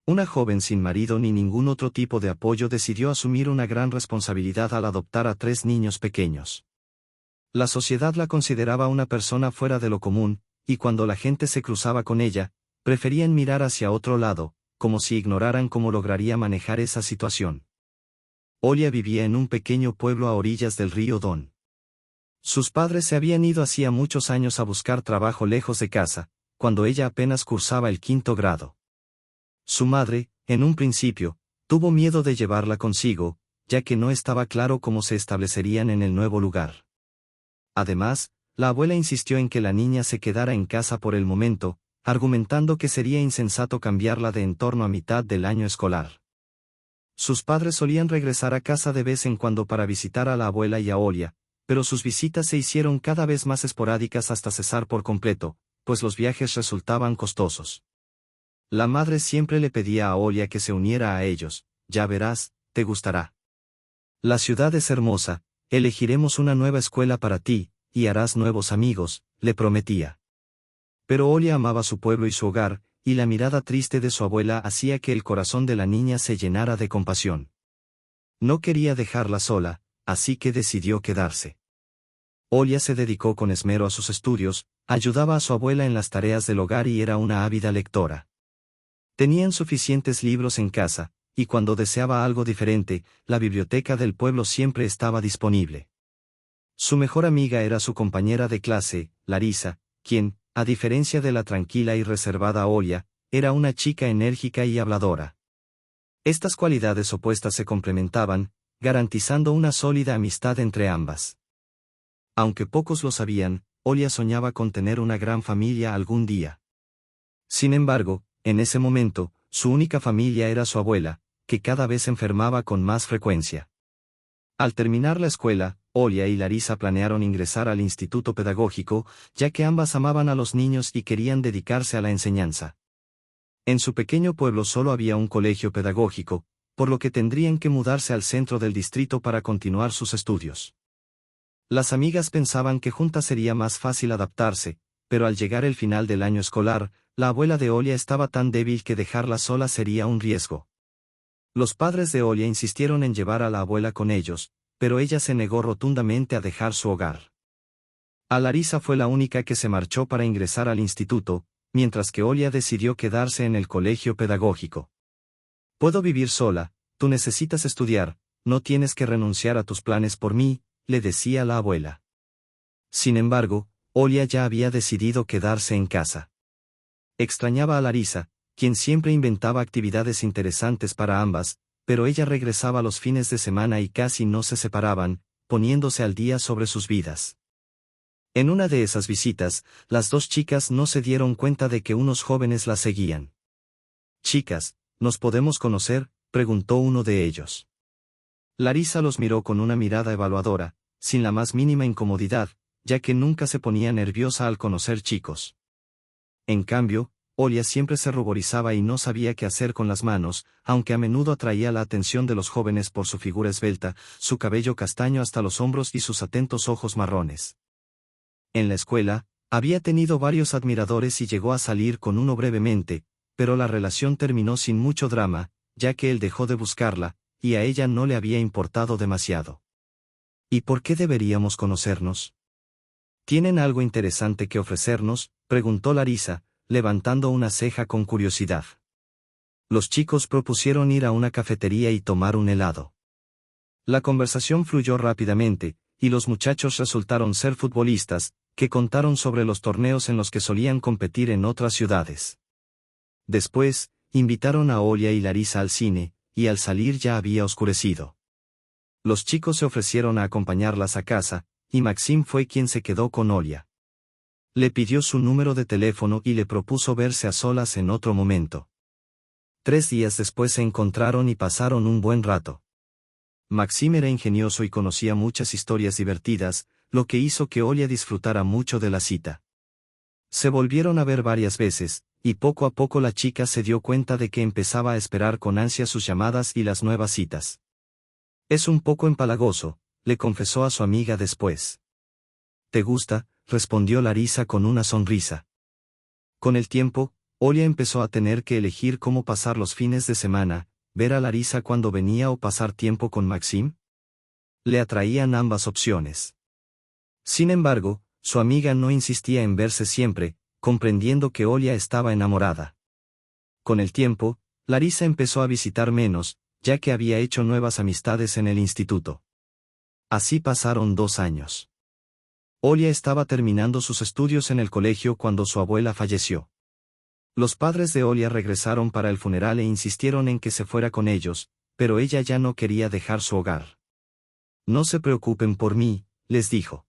Una joven sin marido ni ningún otro tipo de apoyo decidió asumir una gran responsabilidad al adoptar a 3 niños pequeños. La sociedad la consideraba una persona fuera de lo común, y cuando la gente se cruzaba con ella, preferían mirar hacia otro lado, como si ignoraran cómo lograría manejar esa situación. Olia vivía en un pequeño pueblo a orillas del río Don. Sus padres se habían ido hacía muchos años a buscar trabajo lejos de casa, cuando ella apenas cursaba el 5º grado. Su madre, en un principio, tuvo miedo de llevarla consigo, ya que no estaba claro cómo se establecerían en el nuevo lugar. Además, la abuela insistió en que la niña se quedara en casa por el momento, argumentando que sería insensato cambiarla de entorno a mitad del año escolar. Sus padres solían regresar a casa de vez en cuando para visitar a la abuela y a Olia, pero sus visitas se hicieron cada vez más esporádicas hasta cesar por completo, pues los viajes resultaban costosos. La madre siempre le pedía a Olia que se uniera a ellos: ya verás, te gustará. La ciudad es hermosa, elegiremos una nueva escuela para ti, y harás nuevos amigos, le prometía. Pero Olia amaba su pueblo y su hogar, y la mirada triste de su abuela hacía que el corazón de la niña se llenara de compasión. No quería dejarla sola, así que decidió quedarse. Olia se dedicó con esmero a sus estudios, ayudaba a su abuela en las tareas del hogar y era una ávida lectora. Tenían suficientes libros en casa, y cuando deseaba algo diferente, la biblioteca del pueblo siempre estaba disponible. Su mejor amiga era su compañera de clase, Larisa, quien, a diferencia de la tranquila y reservada Olia, era una chica enérgica y habladora. Estas cualidades opuestas se complementaban, garantizando una sólida amistad entre ambas. Aunque pocos lo sabían, Olia soñaba con tener una gran familia algún día. Sin embargo, en ese momento, su única familia era su abuela, que cada vez enfermaba con más frecuencia. Al terminar la escuela, Olia y Larisa planearon ingresar al instituto pedagógico, ya que ambas amaban a los niños y querían dedicarse a la enseñanza. En su pequeño pueblo solo había un colegio pedagógico, por lo que tendrían que mudarse al centro del distrito para continuar sus estudios. Las amigas pensaban que juntas sería más fácil adaptarse, pero al llegar el final del año escolar, la abuela de Olia estaba tan débil que dejarla sola sería un riesgo. Los padres de Olia insistieron en llevar a la abuela con ellos, pero ella se negó rotundamente a dejar su hogar. Larisa fue la única que se marchó para ingresar al instituto, mientras que Olia decidió quedarse en el colegio pedagógico. Puedo vivir sola, tú necesitas estudiar, no tienes que renunciar a tus planes por mí, le decía la abuela. Sin embargo, Olia ya había decidido quedarse en casa. Extrañaba a Larisa, quien siempre inventaba actividades interesantes para ambas, pero ella regresaba los fines de semana y casi no se separaban, poniéndose al día sobre sus vidas. En una de esas visitas, las dos chicas no se dieron cuenta de que unos jóvenes las seguían. «Chicas, ¿nos podemos conocer?», preguntó uno de ellos. Larisa los miró con una mirada evaluadora, sin la más mínima incomodidad, ya que nunca se ponía nerviosa al conocer chicos. En cambio, Olia siempre se ruborizaba y no sabía qué hacer con las manos, aunque a menudo atraía la atención de los jóvenes por su figura esbelta, su cabello castaño hasta los hombros y sus atentos ojos marrones. En la escuela, había tenido varios admiradores y llegó a salir con uno brevemente, pero la relación terminó sin mucho drama, ya que él dejó de buscarla, y a ella no le había importado demasiado. ¿Y por qué deberíamos conocernos? ¿Tienen algo interesante que ofrecernos?, preguntó Larisa, levantando una ceja con curiosidad. Los chicos propusieron ir a una cafetería y tomar un helado. La conversación fluyó rápidamente, y los muchachos resultaron ser futbolistas, que contaron sobre los torneos en los que solían competir en otras ciudades. Después, invitaron a Olia y Larisa al cine, y al salir ya había oscurecido. Los chicos se ofrecieron a acompañarlas a casa, y Maxim fue quien se quedó con Olia. Le pidió su número de teléfono y le propuso verse a solas en otro momento. 3 días después se encontraron y pasaron un buen rato. Maxim era ingenioso y conocía muchas historias divertidas, lo que hizo que Olia disfrutara mucho de la cita. Se volvieron a ver varias veces, y poco a poco la chica se dio cuenta de que empezaba a esperar con ansia sus llamadas y las nuevas citas. «Es un poco empalagoso», le confesó a su amiga después. «¿Te gusta?», respondió Larisa con una sonrisa. Con el tiempo, Olia empezó a tener que elegir cómo pasar los fines de semana, ver a Larisa cuando venía o pasar tiempo con Maxim. Le atraían ambas opciones. Sin embargo, su amiga no insistía en verse siempre, comprendiendo que Olia estaba enamorada. Con el tiempo, Larisa empezó a visitar menos, ya que había hecho nuevas amistades en el instituto. Así pasaron 2 años. Olia estaba terminando sus estudios en el colegio cuando su abuela falleció. Los padres de Olia regresaron para el funeral e insistieron en que se fuera con ellos, pero ella ya no quería dejar su hogar. No se preocupen por mí, les dijo.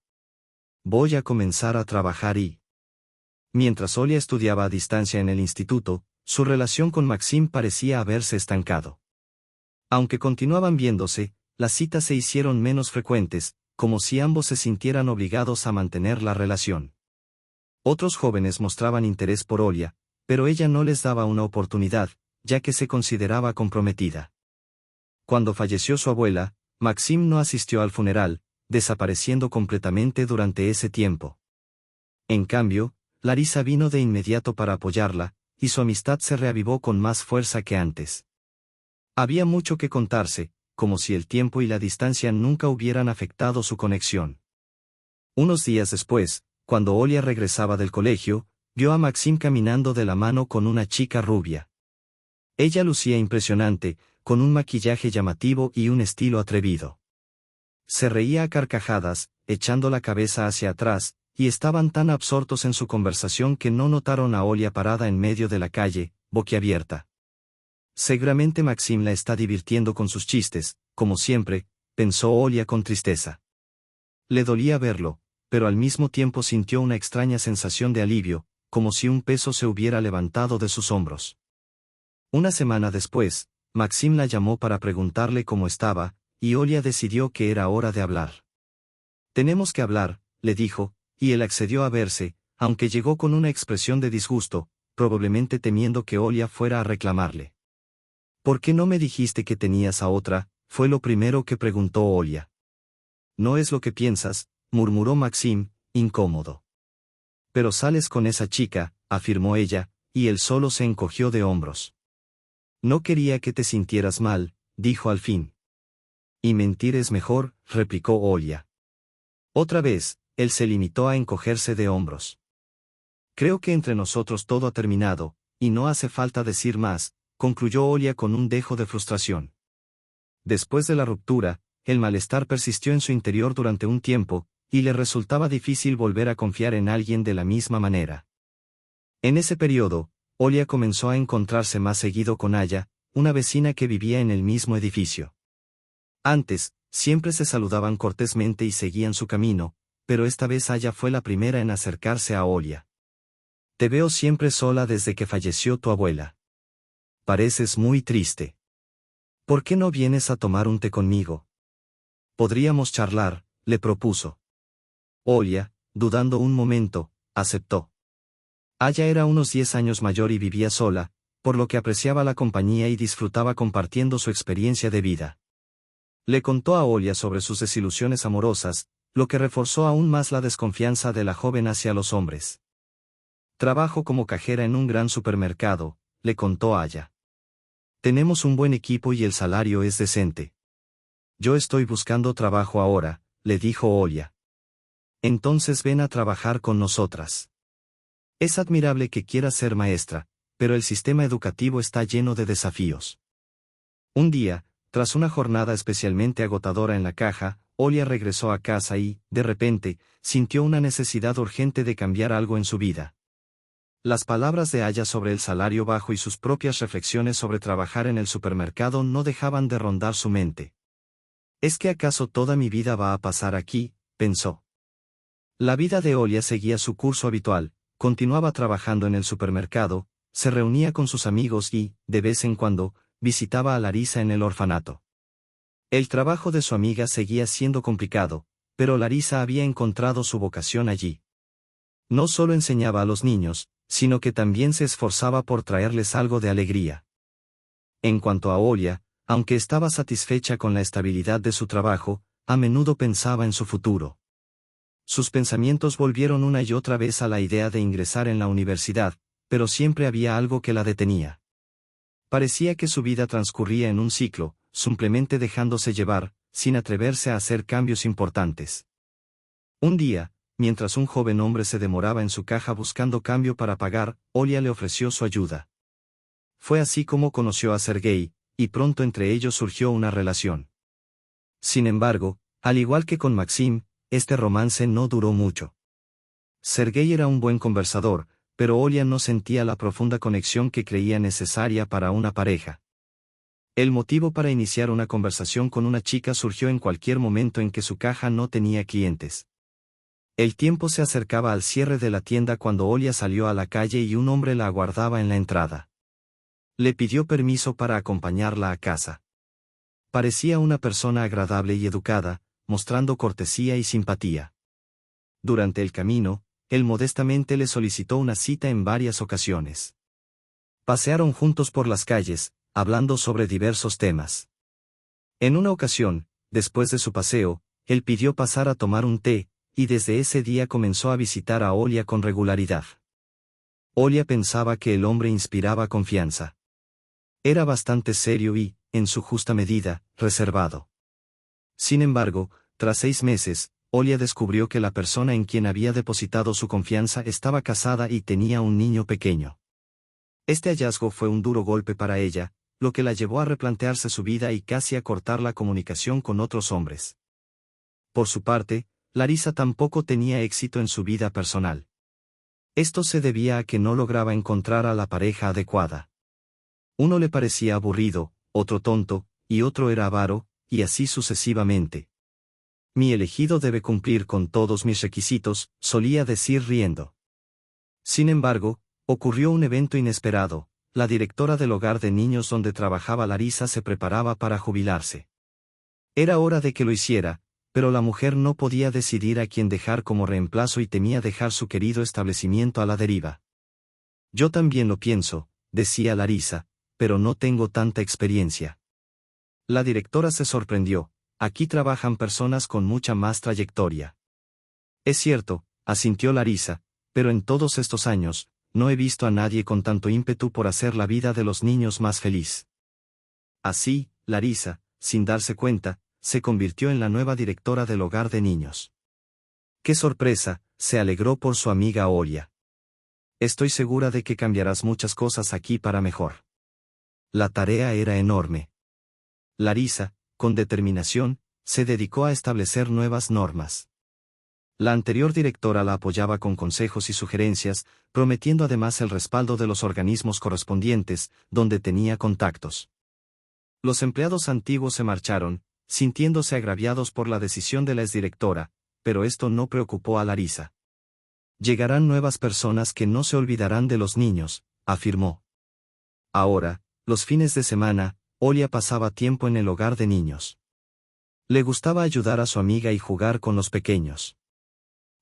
Voy a comenzar a trabajar y... Mientras Olia estudiaba a distancia en el instituto, su relación con Maxim parecía haberse estancado. Aunque continuaban viéndose, las citas se hicieron menos frecuentes, como si ambos se sintieran obligados a mantener la relación. Otros jóvenes mostraban interés por Olia, pero ella no les daba una oportunidad, ya que se consideraba comprometida. Cuando falleció su abuela, Maxim no asistió al funeral, desapareciendo completamente durante ese tiempo. En cambio, Larisa vino de inmediato para apoyarla, y su amistad se reavivó con más fuerza que antes. Había mucho que contarse, como si el tiempo y la distancia nunca hubieran afectado su conexión. Unos días después, cuando Olia regresaba del colegio, vio a Maxim caminando de la mano con una chica rubia. Ella lucía impresionante, con un maquillaje llamativo y un estilo atrevido. Se reía a carcajadas, echando la cabeza hacia atrás, y estaban tan absortos en su conversación que no notaron a Olia parada en medio de la calle, boquiabierta. Seguramente Maxim la está divirtiendo con sus chistes, como siempre, pensó Olia con tristeza. Le dolía verlo, pero al mismo tiempo sintió una extraña sensación de alivio, como si un peso se hubiera levantado de sus hombros. Una semana después, Maxim la llamó para preguntarle cómo estaba, y Olia decidió que era hora de hablar. Tenemos que hablar, le dijo, y él accedió a verse, aunque llegó con una expresión de disgusto, probablemente temiendo que Olia fuera a reclamarle. ¿Por qué no me dijiste que tenías a otra?, fue lo primero que preguntó Olia. No es lo que piensas, murmuró Maxim, incómodo. Pero sales con esa chica, afirmó ella, y él solo se encogió de hombros. No quería que te sintieras mal, dijo al fin. Y mentir es mejor, replicó Olia. Otra vez, él se limitó a encogerse de hombros. Creo que entre nosotros todo ha terminado, y no hace falta decir más, concluyó Olia con un dejo de frustración. Después de la ruptura, el malestar persistió en su interior durante un tiempo, y le resultaba difícil volver a confiar en alguien de la misma manera. En ese periodo, Olia comenzó a encontrarse más seguido con Aya, una vecina que vivía en el mismo edificio. Antes, siempre se saludaban cortésmente y seguían su camino, pero esta vez Aya fue la primera en acercarse a Olia. Te veo siempre sola desde que falleció tu abuela. Pareces muy triste. ¿Por qué no vienes a tomar un té conmigo? Podríamos charlar, le propuso. Olia, dudando un momento, aceptó. Aya era unos 10 años mayor y vivía sola, por lo que apreciaba la compañía y disfrutaba compartiendo su experiencia de vida. Le contó a Olia sobre sus desilusiones amorosas, lo que reforzó aún más la desconfianza de la joven hacia los hombres. Trabajo como cajera en un gran supermercado, le contó Aya. Tenemos un buen equipo y el salario es decente. Yo estoy buscando trabajo ahora, le dijo Olia. Entonces ven a trabajar con nosotras. Es admirable que quieras ser maestra, pero el sistema educativo está lleno de desafíos. Un día, tras una jornada especialmente agotadora en la caja, Olia regresó a casa y, de repente, sintió una necesidad urgente de cambiar algo en su vida. Las palabras de Aya sobre el salario bajo y sus propias reflexiones sobre trabajar en el supermercado no dejaban de rondar su mente. ¿Es que acaso toda mi vida va a pasar aquí?, pensó. La vida de Olia seguía su curso habitual, continuaba trabajando en el supermercado, se reunía con sus amigos y, de vez en cuando, visitaba a Larisa en el orfanato. El trabajo de su amiga seguía siendo complicado, pero Larisa había encontrado su vocación allí. No solo enseñaba a los niños, sino que también se esforzaba por traerles algo de alegría. En cuanto a Olia, aunque estaba satisfecha con la estabilidad de su trabajo, a menudo pensaba en su futuro. Sus pensamientos volvieron una y otra vez a la idea de ingresar en la universidad, pero siempre había algo que la detenía. Parecía que su vida transcurría en un ciclo, simplemente dejándose llevar, sin atreverse a hacer cambios importantes. Un día, mientras un joven hombre se demoraba en su caja buscando cambio para pagar, Olia le ofreció su ayuda. Fue así como conoció a Sergei, y pronto entre ellos surgió una relación. Sin embargo, al igual que con Maxim, este romance no duró mucho. Sergei era un buen conversador, pero Olia no sentía la profunda conexión que creía necesaria para una pareja. El motivo para iniciar una conversación con una chica surgió en cualquier momento en que su caja no tenía clientes. El tiempo se acercaba al cierre de la tienda cuando Olia salió a la calle y un hombre la aguardaba en la entrada. Le pidió permiso para acompañarla a casa. Parecía una persona agradable y educada, mostrando cortesía y simpatía. Durante el camino, él modestamente le solicitó una cita en varias ocasiones. Pasearon juntos por las calles, hablando sobre diversos temas. En una ocasión, después de su paseo, él pidió pasar a tomar un té, y desde ese día comenzó a visitar a Olia con regularidad. Olia pensaba que el hombre inspiraba confianza. Era bastante serio y, en su justa medida, reservado. Sin embargo, tras 6 meses, Olia descubrió que la persona en quien había depositado su confianza estaba casada y tenía un niño pequeño. Este hallazgo fue un duro golpe para ella, lo que la llevó a replantearse su vida y casi a cortar la comunicación con otros hombres. Por su parte, Larisa tampoco tenía éxito en su vida personal. Esto se debía a que no lograba encontrar a la pareja adecuada. Uno le parecía aburrido, otro tonto, y otro era avaro, y así sucesivamente. Mi elegido debe cumplir con todos mis requisitos, solía decir riendo. Sin embargo, ocurrió un evento inesperado. La directora del hogar de niños donde trabajaba Larisa se preparaba para jubilarse. Era hora de que lo hiciera, pero la mujer no podía decidir a quién dejar como reemplazo y temía dejar su querido establecimiento a la deriva. Yo también lo pienso, decía Larisa, pero no tengo tanta experiencia. La directora se sorprendió, aquí trabajan personas con mucha más trayectoria. Es cierto, asintió Larisa, pero en todos estos años, no he visto a nadie con tanto ímpetu por hacer la vida de los niños más feliz. Así, Larisa, sin darse cuenta, se convirtió en la nueva directora del hogar de niños. ¡Qué sorpresa!, se alegró por su amiga Olia. Estoy segura de que cambiarás muchas cosas aquí para mejor. La tarea era enorme. Larisa, con determinación, se dedicó a establecer nuevas normas. La anterior directora la apoyaba con consejos y sugerencias, prometiendo además el respaldo de los organismos correspondientes, donde tenía contactos. Los empleados antiguos se marcharon, sintiéndose agraviados por la decisión de la exdirectora, pero esto no preocupó a Larisa. Llegarán nuevas personas que no se olvidarán de los niños, afirmó. Ahora, los fines de semana, Olia pasaba tiempo en el hogar de niños. Le gustaba ayudar a su amiga y jugar con los pequeños.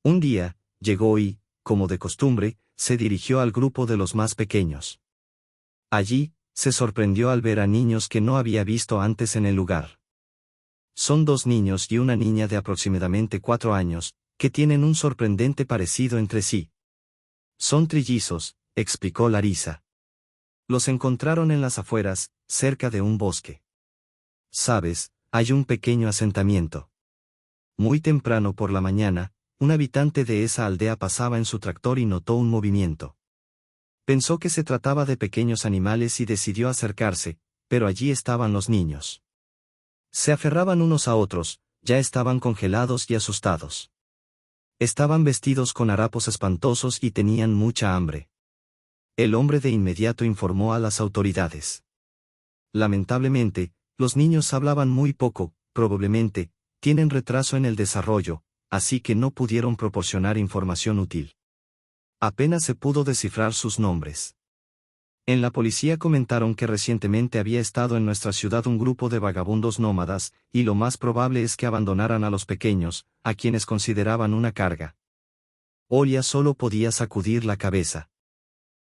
Un día, llegó y, como de costumbre, se dirigió al grupo de los más pequeños. Allí, se sorprendió al ver a niños que no había visto antes en el lugar. Son 2 niños y una niña de aproximadamente 4 años, que tienen un sorprendente parecido entre sí. Son trillizos, explicó Larisa. Los encontraron en las afueras, cerca de un bosque. Sabes, hay un pequeño asentamiento. Muy temprano por la mañana, un habitante de esa aldea pasaba en su tractor y notó un movimiento. Pensó que se trataba de pequeños animales y decidió acercarse, pero allí estaban los niños. Se aferraban unos a otros, ya estaban congelados y asustados. Estaban vestidos con harapos espantosos y tenían mucha hambre. El hombre de inmediato informó a las autoridades. Lamentablemente, los niños hablaban muy poco, probablemente, tienen retraso en el desarrollo, así que no pudieron proporcionar información útil. Apenas se pudo descifrar sus nombres. En la policía comentaron que recientemente había estado en nuestra ciudad un grupo de vagabundos nómadas, y lo más probable es que abandonaran a los pequeños, a quienes consideraban una carga. Olia solo podía sacudir la cabeza.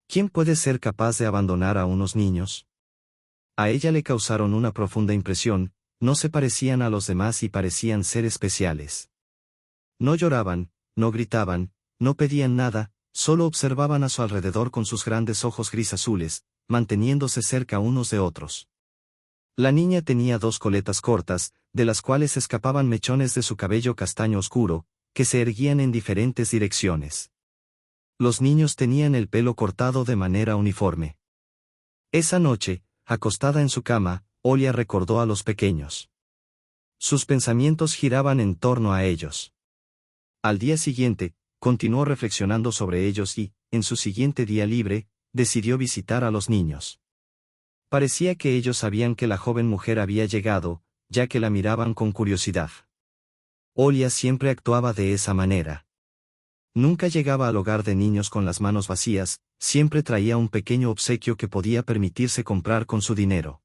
¿Quién puede ser capaz de abandonar a unos niños? A ella le causaron una profunda impresión, no se parecían a los demás y parecían ser especiales. No lloraban, no gritaban, no pedían nada, Solo observaban a su alrededor con sus grandes ojos gris azules, manteniéndose cerca unos de otros. La niña tenía dos coletas cortas, de las cuales escapaban mechones de su cabello castaño oscuro, que se erguían en diferentes direcciones. Los niños tenían el pelo cortado de manera uniforme. Esa noche, acostada en su cama, Olia recordó a los pequeños. Sus pensamientos giraban en torno a ellos. Al día siguiente, continuó reflexionando sobre ellos y, en su siguiente día libre, decidió visitar a los niños. Parecía que ellos sabían que la joven mujer había llegado, ya que la miraban con curiosidad. Olia siempre actuaba de esa manera. Nunca llegaba al hogar de niños con las manos vacías, siempre traía un pequeño obsequio que podía permitirse comprar con su dinero.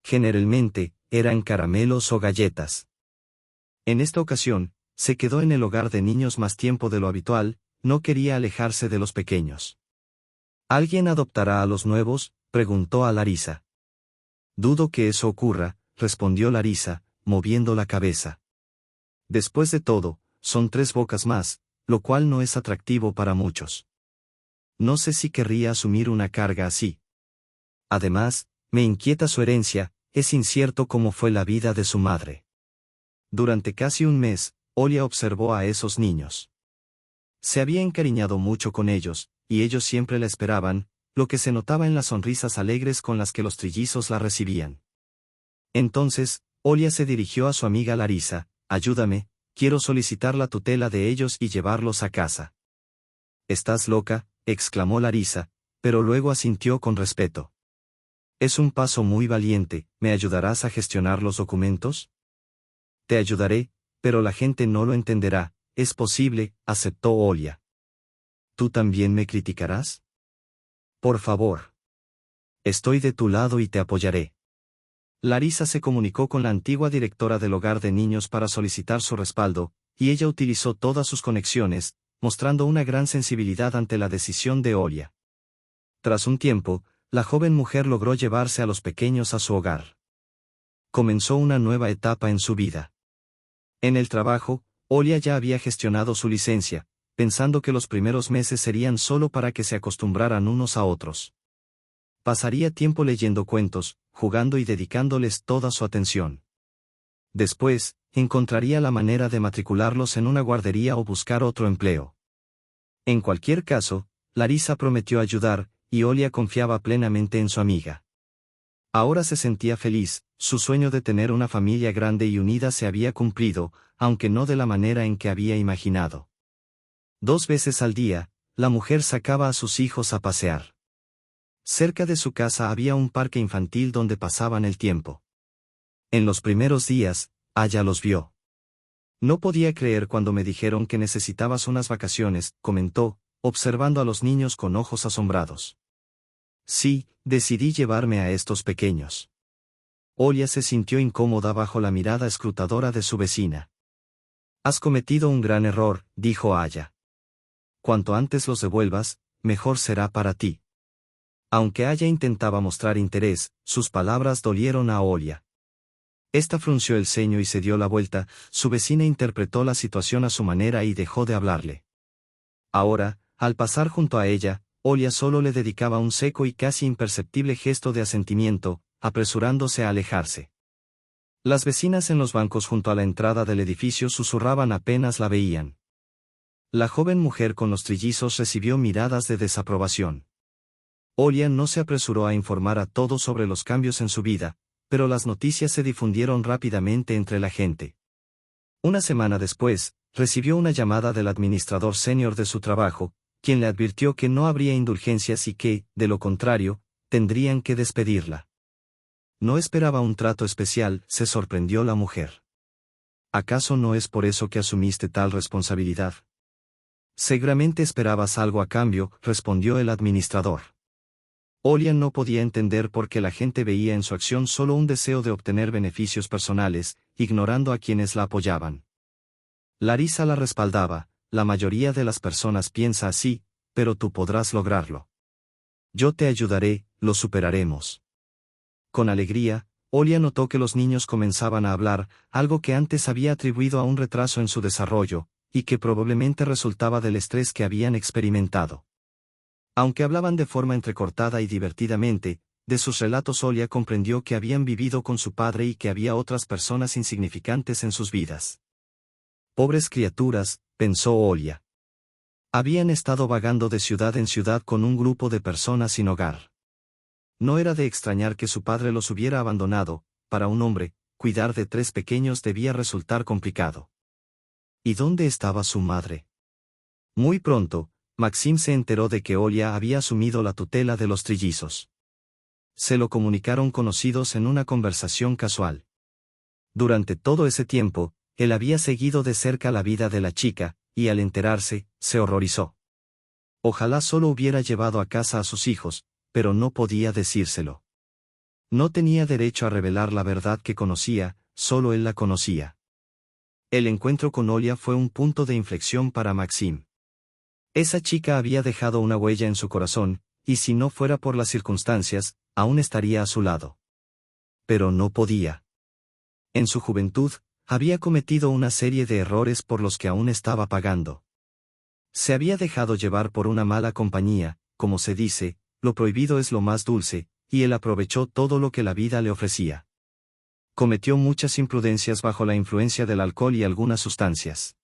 Generalmente, eran caramelos o galletas. En esta ocasión, se quedó en el hogar de niños más tiempo de lo habitual, no quería alejarse de los pequeños. ¿Alguien adoptará a los nuevos?, preguntó a Larisa. Dudo que eso ocurra, respondió Larisa, moviendo la cabeza. Después de todo, son 3 bocas más, lo cual no es atractivo para muchos. No sé si querría asumir una carga así. Además, me inquieta su herencia, es incierto cómo fue la vida de su madre. Durante casi un mes, Olia observó a esos niños. Se había encariñado mucho con ellos, y ellos siempre la esperaban, lo que se notaba en las sonrisas alegres con las que los trillizos la recibían. Entonces, Olia se dirigió a su amiga Larisa: ayúdame, quiero solicitar la tutela de ellos y llevarlos a casa. ¿Estás loca?, exclamó Larisa, pero luego asintió con respeto. Es un paso muy valiente, ¿me ayudarás a gestionar los documentos? Te ayudaré, pero la gente no lo entenderá, es posible, aceptó Olia. ¿Tú también me criticarás? Por favor. Estoy de tu lado y te apoyaré. Larisa se comunicó con la antigua directora del hogar de niños para solicitar su respaldo, y ella utilizó todas sus conexiones, mostrando una gran sensibilidad ante la decisión de Olia. Tras un tiempo, la joven mujer logró llevarse a los pequeños a su hogar. Comenzó una nueva etapa en su vida. En el trabajo, Olia ya había gestionado su licencia, pensando que los primeros meses serían solo para que se acostumbraran unos a otros. Pasaría tiempo leyendo cuentos, jugando y dedicándoles toda su atención. Después, encontraría la manera de matricularlos en una guardería o buscar otro empleo. En cualquier caso, Larisa prometió ayudar, y Olia confiaba plenamente en su amiga. Ahora se sentía feliz, su sueño de tener una familia grande y unida se había cumplido, aunque no de la manera en que había imaginado. 2 veces al día, la mujer sacaba a sus hijos a pasear. Cerca de su casa había un parque infantil donde pasaban el tiempo. En los primeros días, Aya los vio. No podía creer cuando me dijeron que necesitabas unas vacaciones, comentó, observando a los niños con ojos asombrados. Sí, decidí llevarme a estos pequeños. Olia se sintió incómoda bajo la mirada escrutadora de su vecina. Has cometido un gran error, dijo Aya. Cuanto antes los devuelvas, mejor será para ti. Aunque Aya intentaba mostrar interés, sus palabras dolieron a Olia. Esta frunció el ceño y se dio la vuelta, su vecina interpretó la situación a su manera y dejó de hablarle. Ahora, al pasar junto a ella, Olia solo le dedicaba un seco y casi imperceptible gesto de asentimiento, apresurándose a alejarse. Las vecinas en los bancos junto a la entrada del edificio susurraban apenas la veían. La joven mujer con los trillizos recibió miradas de desaprobación. Olia no se apresuró a informar a todos sobre los cambios en su vida, pero las noticias se difundieron rápidamente entre la gente. Una semana después, recibió una llamada del administrador senior de su trabajo, quien le advirtió que no habría indulgencias y que, de lo contrario, tendrían que despedirla. No esperaba un trato especial, se sorprendió la mujer. ¿Acaso no es por eso que asumiste tal responsabilidad? Seguramente esperabas algo a cambio, respondió el administrador. Olia no podía entender por qué la gente veía en su acción solo un deseo de obtener beneficios personales, ignorando a quienes la apoyaban. Larisa la respaldaba: la mayoría de las personas piensa así, pero tú podrás lograrlo. Yo te ayudaré, lo superaremos. Con alegría, Olia notó que los niños comenzaban a hablar, algo que antes había atribuido a un retraso en su desarrollo, y que probablemente resultaba del estrés que habían experimentado. Aunque hablaban de forma entrecortada y divertidamente, de sus relatos Olia comprendió que habían vivido con su padre y que había otras personas insignificantes en sus vidas. Pobres criaturas, pensó Olia. Habían estado vagando de ciudad en ciudad con un grupo de personas sin hogar. No era de extrañar que su padre los hubiera abandonado. Para un hombre, cuidar de 3 pequeños debía resultar complicado. ¿Y dónde estaba su madre? Muy pronto, Maxim se enteró de que Olia había asumido la tutela de los trillizos. Se lo comunicaron conocidos en una conversación casual. Durante todo ese tiempo, él había seguido de cerca la vida de la chica, y al enterarse, se horrorizó. Ojalá solo hubiera llevado a casa a sus hijos, pero no podía decírselo. No tenía derecho a revelar la verdad que conocía, solo él la conocía. El encuentro con Olia fue un punto de inflexión para Maxim. Esa chica había dejado una huella en su corazón, y si no fuera por las circunstancias, aún estaría a su lado. Pero no podía. En su juventud, había cometido una serie de errores por los que aún estaba pagando. Se había dejado llevar por una mala compañía, como se dice, lo prohibido es lo más dulce, y él aprovechó todo lo que la vida le ofrecía. Cometió muchas imprudencias bajo la influencia del alcohol y algunas sustancias.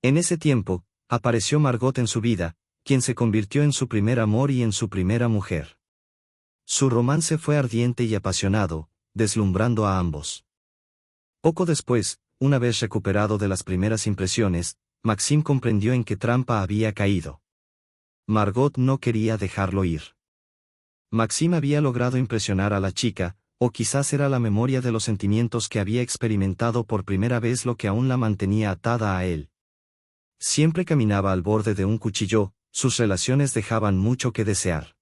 En ese tiempo, apareció Margot en su vida, quien se convirtió en su primer amor y en su primera mujer. Su romance fue ardiente y apasionado, deslumbrando a ambos. Poco después, una vez recuperado de las primeras impresiones, Maxim comprendió en qué trampa había caído. Margot no quería dejarlo ir. Maxim había logrado impresionar a la chica, o quizás era la memoria de los sentimientos que había experimentado por primera vez lo que aún la mantenía atada a él. Siempre caminaba al borde de un cuchillo, sus relaciones dejaban mucho que desear.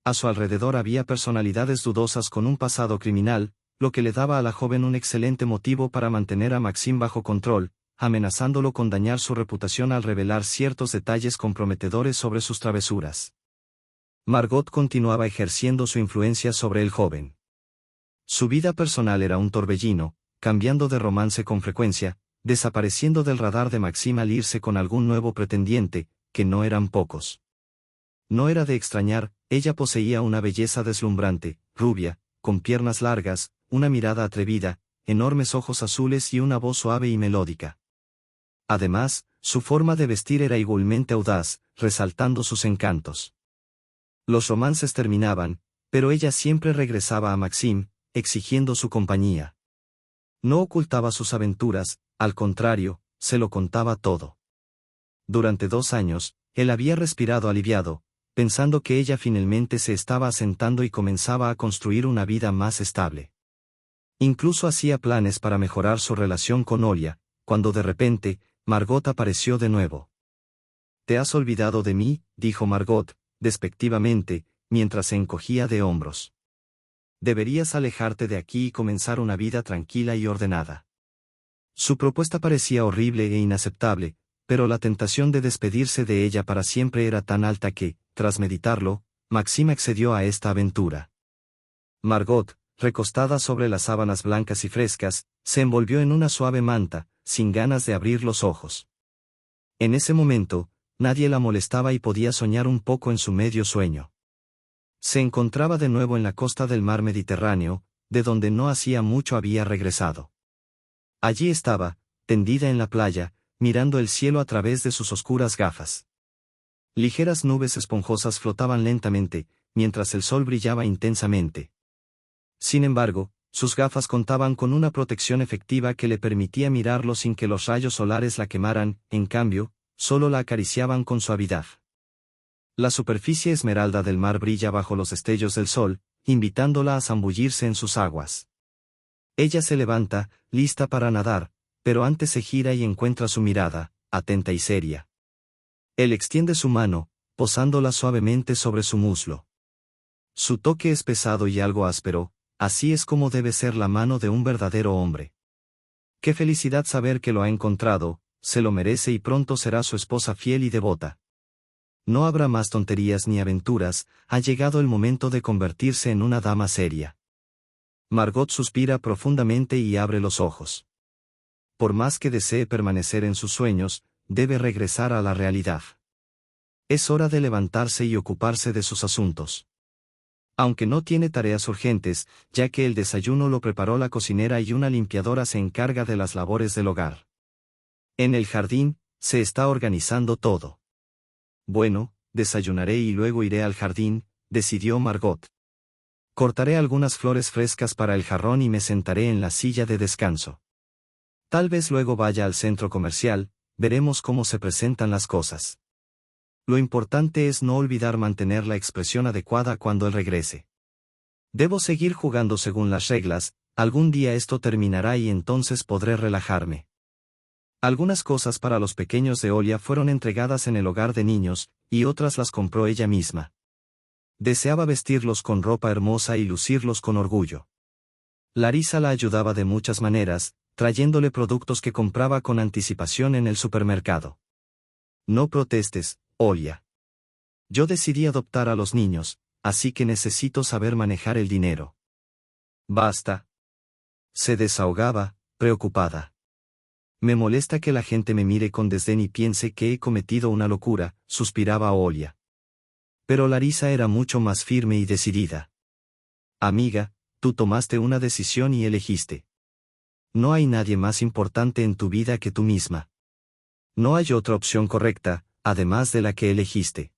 A su alrededor había personalidades dudosas con un pasado criminal, lo que le daba a la joven un excelente motivo para mantener a Maxim bajo control, amenazándolo con dañar su reputación al revelar ciertos detalles comprometedores sobre sus travesuras. Margot continuaba ejerciendo su influencia sobre el joven. Su vida personal era un torbellino, cambiando de romance con frecuencia, desapareciendo del radar de Maxim al irse con algún nuevo pretendiente, que no eran pocos. No era de extrañar, ella poseía una belleza deslumbrante, rubia, con piernas largas, una mirada atrevida, enormes ojos azules y una voz suave y melódica. Además, su forma de vestir era igualmente audaz, resaltando sus encantos. Los romances terminaban, pero ella siempre regresaba a Maxim, exigiendo su compañía. No ocultaba sus aventuras, al contrario, se lo contaba todo. Durante 2 años, él había respirado aliviado, pensando que ella finalmente se estaba asentando y comenzaba a construir una vida más estable. Incluso hacía planes para mejorar su relación con Olia, cuando de repente, Margot apareció de nuevo. «¿Te has olvidado de mí?», dijo Margot, despectivamente, mientras se encogía de hombros. «Deberías alejarte de aquí y comenzar una vida tranquila y ordenada». Su propuesta parecía horrible e inaceptable, pero la tentación de despedirse de ella para siempre era tan alta que, tras meditarlo, Maxim accedió a esta aventura. Margot, recostada sobre las sábanas blancas y frescas, se envolvió en una suave manta, sin ganas de abrir los ojos. En ese momento, nadie la molestaba y podía soñar un poco en su medio sueño. Se encontraba de nuevo en la costa del mar Mediterráneo, de donde no hacía mucho había regresado. Allí estaba, tendida en la playa, mirando el cielo a través de sus oscuras gafas. Ligeras nubes esponjosas flotaban lentamente, mientras el sol brillaba intensamente. Sin embargo, sus gafas contaban con una protección efectiva que le permitía mirarlo sin que los rayos solares la quemaran, en cambio, solo la acariciaban con suavidad. La superficie esmeralda del mar brilla bajo los destellos del sol, invitándola a zambullirse en sus aguas. Ella se levanta, lista para nadar, pero antes se gira y encuentra su mirada, atenta y seria. Él extiende su mano, posándola suavemente sobre su muslo. Su toque es pesado y algo áspero, así es como debe ser la mano de un verdadero hombre. Qué felicidad saber que lo ha encontrado, se lo merece y pronto será su esposa fiel y devota. No habrá más tonterías ni aventuras, ha llegado el momento de convertirse en una dama seria. Margot suspira profundamente y abre los ojos. por más que desee permanecer en sus sueños, debe regresar a la realidad. Es hora de levantarse y ocuparse de sus asuntos. Aunque no tiene tareas urgentes, ya que el desayuno lo preparó la cocinera y una limpiadora se encarga de las labores del hogar. En el jardín, se está organizando todo. Bueno, desayunaré y luego iré al jardín, decidió Margot. Cortaré algunas flores frescas para el jarrón y me sentaré en la silla de descanso. Tal vez luego vaya al centro comercial, veremos cómo se presentan las cosas. Lo importante es no olvidar mantener la expresión adecuada cuando él regrese. Debo seguir jugando según las reglas, algún día esto terminará y entonces podré relajarme. Algunas cosas para los pequeños de Olia fueron entregadas en el hogar de niños, y otras las compró ella misma. Deseaba vestirlos con ropa hermosa y lucirlos con orgullo. Larisa la ayudaba de muchas maneras, trayéndole productos que compraba con anticipación en el supermercado. No protestes, Olia. Yo decidí adoptar a los niños, así que necesito saber manejar el dinero. Basta. Se desahogaba, preocupada. Me molesta que la gente me mire con desdén y piense que he cometido una locura, suspiraba Olia. Pero Larisa era mucho más firme y decidida. Amiga, tú tomaste una decisión y elegiste. No hay nadie más importante en tu vida que tú misma. No hay otra opción correcta, además de la que elegiste.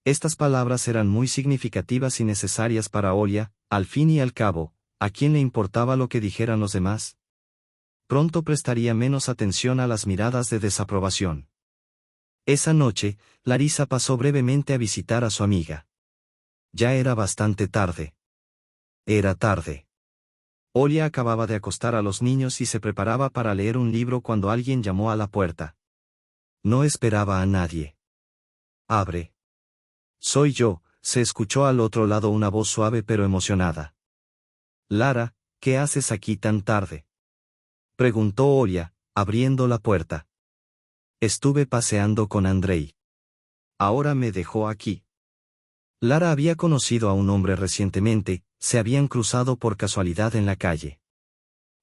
Estas palabras eran muy significativas y necesarias para Olia, al fin y al cabo, ¿a quién le importaba lo que dijeran los demás? Pronto prestaría menos atención a las miradas de desaprobación. Esa noche, Larisa pasó brevemente a visitar a su amiga. Ya era bastante tarde. Era tarde. Olia acababa de acostar a los niños y se preparaba para leer un libro cuando alguien llamó a la puerta. No esperaba a nadie. Abre. Soy yo, se escuchó al otro lado una voz suave pero emocionada. Lara, ¿qué haces aquí tan tarde? Preguntó Olia, abriendo la puerta. Estuve paseando con Andrei. Ahora me dejó aquí. Lara había conocido a un hombre recientemente, se habían cruzado por casualidad en la calle.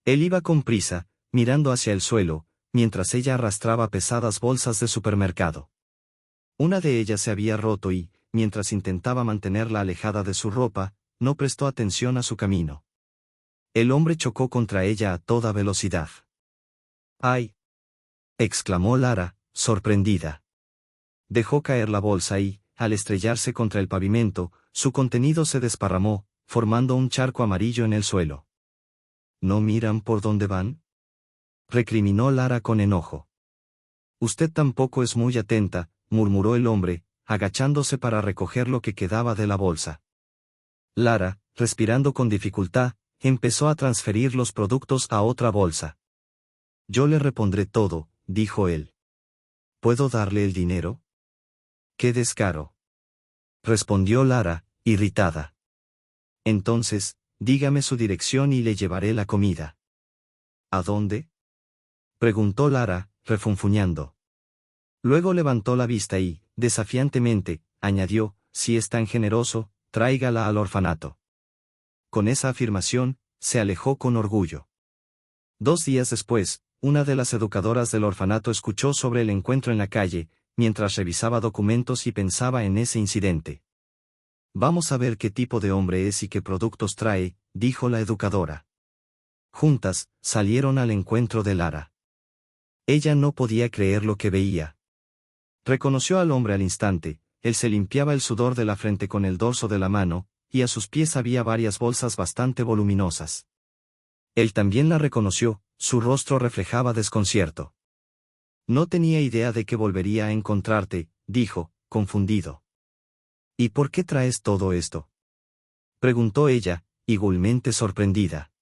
Él iba con prisa, mirando hacia el suelo, mientras ella arrastraba pesadas bolsas de supermercado. Una de ellas se había roto y, mientras intentaba mantenerla alejada de su ropa, no prestó atención a su camino. El hombre chocó contra ella a toda velocidad. ¡Ay! Exclamó Lara, sorprendida. Dejó caer la bolsa y, al estrellarse contra el pavimento, su contenido se desparramó, formando un charco amarillo en el suelo. ¿No miran por dónde van? Recriminó Lara con enojo. Usted tampoco es muy atenta, murmuró el hombre, agachándose para recoger lo que quedaba de la bolsa. Lara, respirando con dificultad, empezó a transferir los productos a otra bolsa. Yo le repondré todo, dijo él. ¿Puedo darle el dinero? ¡Qué descaro! Respondió Lara, irritada. Entonces, dígame su dirección y le llevaré la comida. ¿A dónde? Preguntó Lara, refunfuñando. Luego levantó la vista y, desafiantemente, añadió, si es tan generoso, tráigala al orfanato. Con esa afirmación, se alejó con orgullo. 2 días después, una de las educadoras del orfanato escuchó sobre el encuentro en la calle, mientras revisaba documentos y pensaba en ese incidente. Vamos a ver qué tipo de hombre es y qué productos trae, dijo la educadora. Juntas, salieron al encuentro de Lara. Ella no podía creer lo que veía. Reconoció al hombre al instante, él se limpiaba el sudor de la frente con el dorso de la mano, y a sus pies había varias bolsas bastante voluminosas. Él también la reconoció, su rostro reflejaba desconcierto. No tenía idea de que volvería a encontrarte, dijo, confundido. ¿Y por qué traes todo esto? Preguntó ella, igualmente sorprendida.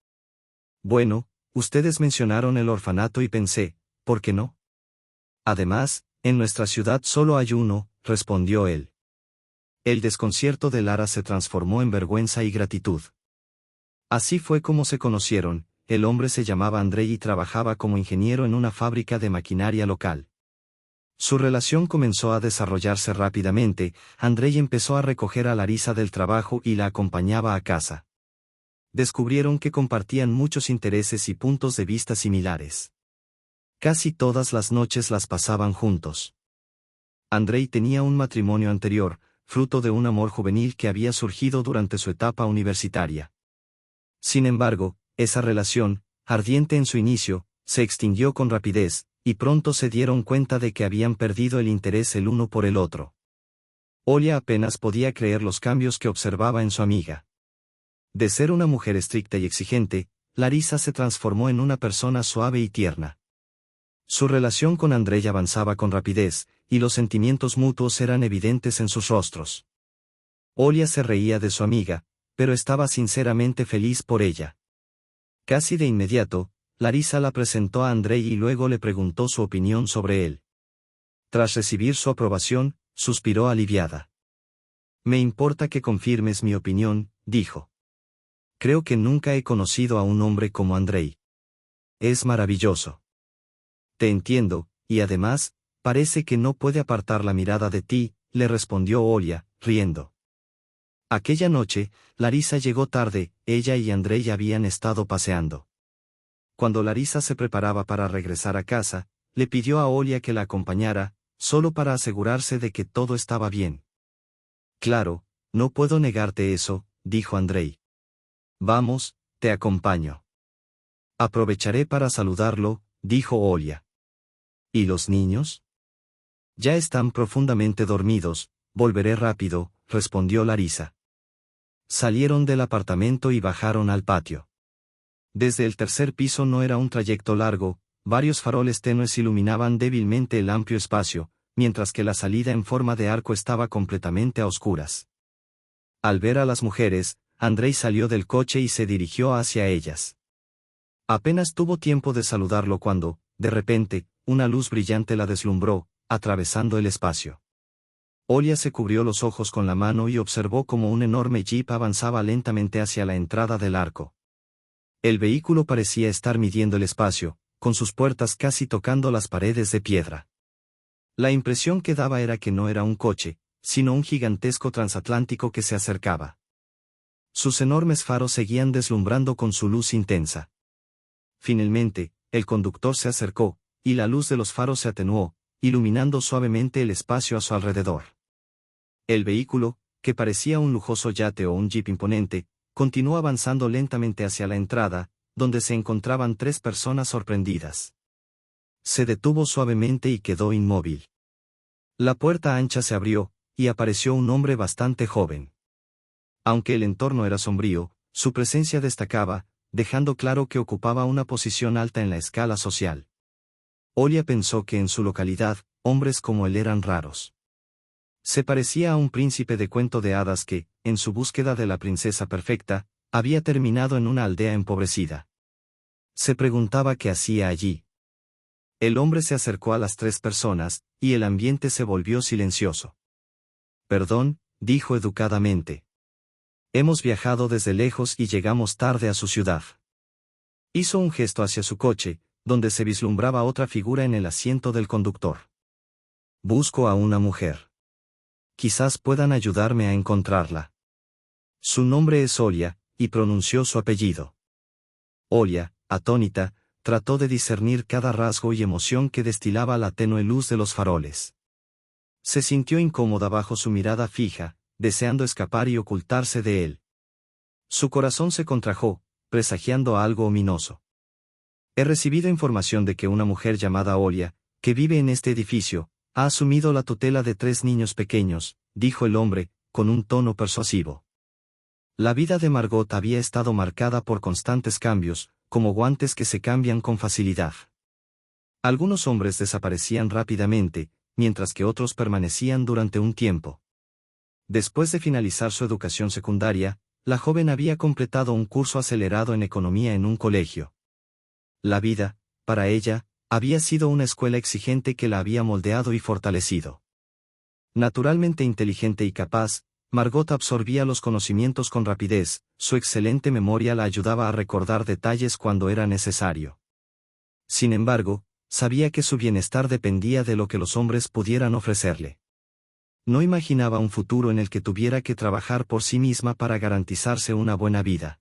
Bueno, ustedes mencionaron el orfanato y pensé, ¿por qué no? Además, en nuestra ciudad solo hay uno, respondió él. El desconcierto de Lara se transformó en vergüenza y gratitud. Así fue como se conocieron, el hombre se llamaba Andrei y trabajaba como ingeniero en una fábrica de maquinaria local. Su relación comenzó a desarrollarse rápidamente, Andrei empezó a recoger a Larisa del trabajo y la acompañaba a casa. Descubrieron que compartían muchos intereses y puntos de vista similares. Casi todas las noches las pasaban juntos. Andrei tenía un matrimonio anterior, fruto de un amor juvenil que había surgido durante su etapa universitaria. Sin embargo, esa relación, ardiente en su inicio, se extinguió con rapidez, y pronto se dieron cuenta de que habían perdido el interés el uno por el otro. Olia apenas podía creer los cambios que observaba en su amiga. De ser una mujer estricta y exigente, Larisa se transformó en una persona suave y tierna. Su relación con Andrei avanzaba con rapidez, y los sentimientos mutuos eran evidentes en sus rostros. Olia se reía de su amiga, pero estaba sinceramente feliz por ella. Casi de inmediato, Larisa la presentó a Andrei y luego le preguntó su opinión sobre él. Tras recibir su aprobación, suspiró aliviada. Me importa que confirmes mi opinión, dijo. Creo que nunca he conocido a un hombre como Andrei. Es maravilloso. Te entiendo, y además, parece que no puede apartar la mirada de ti, le respondió Olia, riendo. Aquella noche, Larisa llegó tarde, ella y Andrei habían estado paseando. Cuando Larisa se preparaba para regresar a casa, le pidió a Olia que la acompañara, solo para asegurarse de que todo estaba bien. Claro, no puedo negarte eso, dijo Andrei. Vamos, te acompaño. Aprovecharé para saludarlo, dijo Olia. ¿Y los niños? Ya están profundamente dormidos, volveré rápido, respondió Larisa. Salieron del apartamento y bajaron al patio. Desde el tercer piso no era un trayecto largo, varios faroles tenues iluminaban débilmente el amplio espacio, mientras que la salida en forma de arco estaba completamente a oscuras. Al ver a las mujeres, Andrei salió del coche y se dirigió hacia ellas. Apenas tuvo tiempo de saludarlo cuando, de repente, una luz brillante la deslumbró, atravesando el espacio. Olia se cubrió los ojos con la mano y observó cómo un enorme jeep avanzaba lentamente hacia la entrada del arco. El vehículo parecía estar midiendo el espacio, con sus puertas casi tocando las paredes de piedra. La impresión que daba era que no era un coche, sino un gigantesco transatlántico que se acercaba. Sus enormes faros seguían deslumbrando con su luz intensa. Finalmente, el conductor se acercó, y la luz de los faros se atenuó, iluminando suavemente el espacio a su alrededor. El vehículo, que parecía un lujoso yate o un jeep imponente, continuó avanzando lentamente hacia la entrada, donde se encontraban tres personas sorprendidas. Se detuvo suavemente y quedó inmóvil. La puerta ancha se abrió, y apareció un hombre bastante joven. Aunque el entorno era sombrío, su presencia destacaba, dejando claro que ocupaba una posición alta en la escala social. Olia pensó que en su localidad, hombres como él eran raros. Se parecía a un príncipe de cuento de hadas que, en su búsqueda de la princesa perfecta, había terminado en una aldea empobrecida. Se preguntaba qué hacía allí. El hombre se acercó a las tres personas, y el ambiente se volvió silencioso. Perdón, dijo educadamente. Hemos viajado desde lejos y llegamos tarde a su ciudad. Hizo un gesto hacia su coche, donde se vislumbraba otra figura en el asiento del conductor. Busco a una mujer. Quizás puedan ayudarme a encontrarla. Su nombre es Olia, y pronunció su apellido. Olia, atónita, trató de discernir cada rasgo y emoción que destilaba la tenue luz de los faroles. Se sintió incómoda bajo su mirada fija, deseando escapar y ocultarse de él. Su corazón se contrajo, presagiando algo ominoso. He recibido información de que una mujer llamada Olia, que vive en este edificio, ha asumido la tutela de tres niños pequeños, dijo el hombre, con un tono persuasivo. La vida de Margot había estado marcada por constantes cambios, como guantes que se cambian con facilidad. Algunos hombres desaparecían rápidamente, mientras que otros permanecían durante un tiempo. Después de finalizar su educación secundaria, la joven había completado un curso acelerado en economía en un colegio. La vida, para ella, había sido una escuela exigente que la había moldeado y fortalecido. Naturalmente inteligente y capaz, Margot absorbía los conocimientos con rapidez, su excelente memoria la ayudaba a recordar detalles cuando era necesario. Sin embargo, sabía que su bienestar dependía de lo que los hombres pudieran ofrecerle. No imaginaba un futuro en el que tuviera que trabajar por sí misma para garantizarse una buena vida.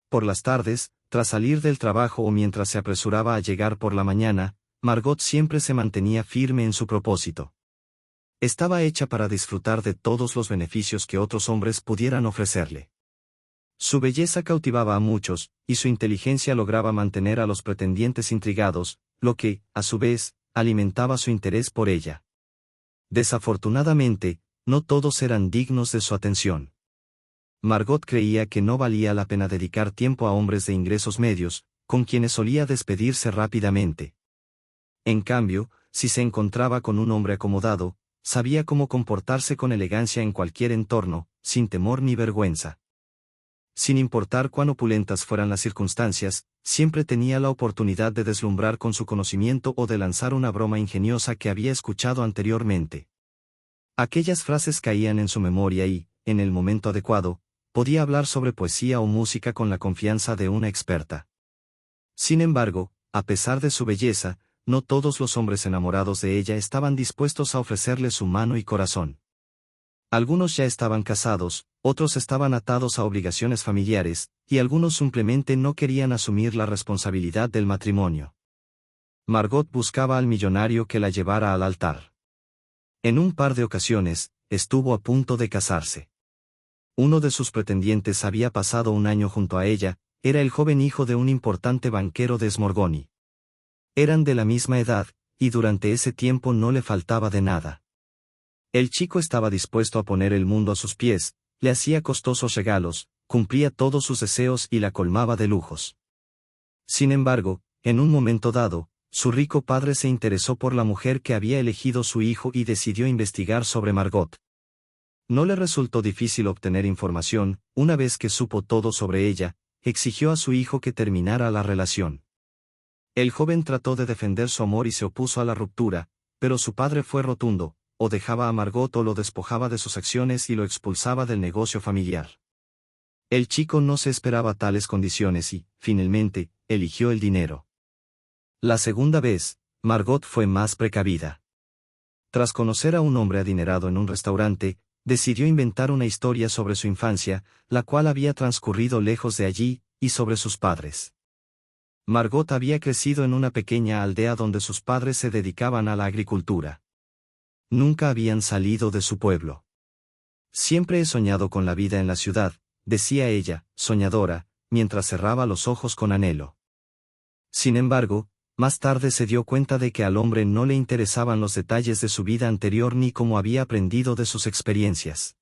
Por las tardes, tras salir del trabajo o mientras se apresuraba a llegar por la mañana, Margot siempre se mantenía firme en su propósito. Estaba hecha para disfrutar de todos los beneficios que otros hombres pudieran ofrecerle. Su belleza cautivaba a muchos, y su inteligencia lograba mantener a los pretendientes intrigados, lo que, a su vez, alimentaba su interés por ella. Desafortunadamente, no todos eran dignos de su atención. Margot creía que no valía la pena dedicar tiempo a hombres de ingresos medios, con quienes solía despedirse rápidamente. En cambio, si se encontraba con un hombre acomodado, sabía cómo comportarse con elegancia en cualquier entorno, sin temor ni vergüenza. Sin importar cuán opulentas fueran las circunstancias, siempre tenía la oportunidad de deslumbrar con su conocimiento o de lanzar una broma ingeniosa que había escuchado anteriormente. Aquellas frases caían en su memoria y, en el momento adecuado, podía hablar sobre poesía o música con la confianza de una experta. Sin embargo, a pesar de su belleza, no todos los hombres enamorados de ella estaban dispuestos a ofrecerle su mano y corazón. Algunos ya estaban casados, otros estaban atados a obligaciones familiares, y algunos simplemente no querían asumir la responsabilidad del matrimonio. Margot buscaba al millonario que la llevara al altar. En un par de ocasiones, estuvo a punto de casarse. Uno de sus pretendientes había pasado un año junto a ella, era el joven hijo de un importante banquero de Smorgoni. Eran de la misma edad, y durante ese tiempo no le faltaba de nada. El chico estaba dispuesto a poner el mundo a sus pies, le hacía costosos regalos, cumplía todos sus deseos y la colmaba de lujos. Sin embargo, en un momento dado, su rico padre se interesó por la mujer que había elegido su hijo y decidió investigar sobre Margot. No le resultó difícil obtener información, una vez que supo todo sobre ella, exigió a su hijo que terminara la relación. El joven trató de defender su amor y se opuso a la ruptura, pero su padre fue rotundo: o dejaba a Margot o lo despojaba de sus acciones y lo expulsaba del negocio familiar. El chico no se esperaba tales condiciones y, finalmente, eligió el dinero. La segunda vez, Margot fue más precavida. Tras conocer a un hombre adinerado en un restaurante, decidió inventar una historia sobre su infancia, la cual había transcurrido lejos de allí, y sobre sus padres. Margot había crecido en una pequeña aldea donde sus padres se dedicaban a la agricultura. Nunca habían salido de su pueblo. Siempre he soñado con la vida en la ciudad, decía ella, soñadora, mientras cerraba los ojos con anhelo. Sin embargo, más tarde se dio cuenta de que al hombre no le interesaban los detalles de su vida anterior ni cómo había aprendido de sus experiencias.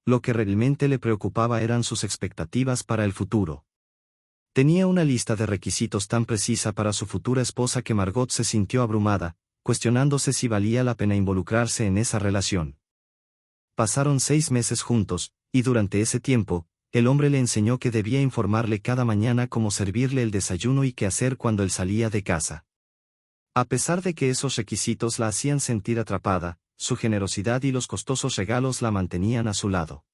Lo que realmente le preocupaba eran sus expectativas para el futuro. Tenía una lista de requisitos tan precisa para su futura esposa que Margot se sintió abrumada, cuestionándose si valía la pena involucrarse en esa relación. Pasaron 6 meses juntos, y durante ese tiempo, el hombre le enseñó que debía informarle cada mañana cómo servirle el desayuno y qué hacer cuando él salía de casa. A pesar de que esos requisitos la hacían sentir atrapada, su generosidad y los costosos regalos la mantenían a su lado.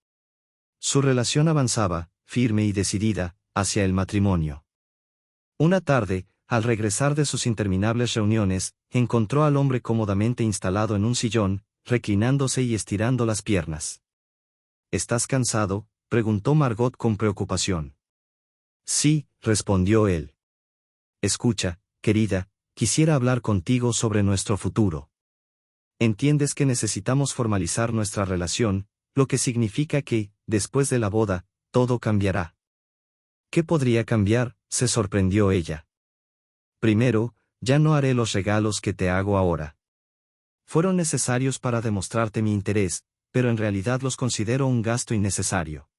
Su relación avanzaba, firme y decidida, hacia el matrimonio. Una tarde, al regresar de sus interminables reuniones, encontró al hombre cómodamente instalado en un sillón, reclinándose y estirando las piernas. ¿Estás cansado?, preguntó Margot con preocupación. Sí, respondió él. Escucha, querida, quisiera hablar contigo sobre nuestro futuro. Entiendes que necesitamos formalizar nuestra relación, lo que significa que, después de la boda, todo cambiará. ¿Qué podría cambiar?, se sorprendió ella. Primero, ya no haré los regalos que te hago ahora. Fueron necesarios para demostrarte mi interés, pero en realidad los considero un gasto innecesario.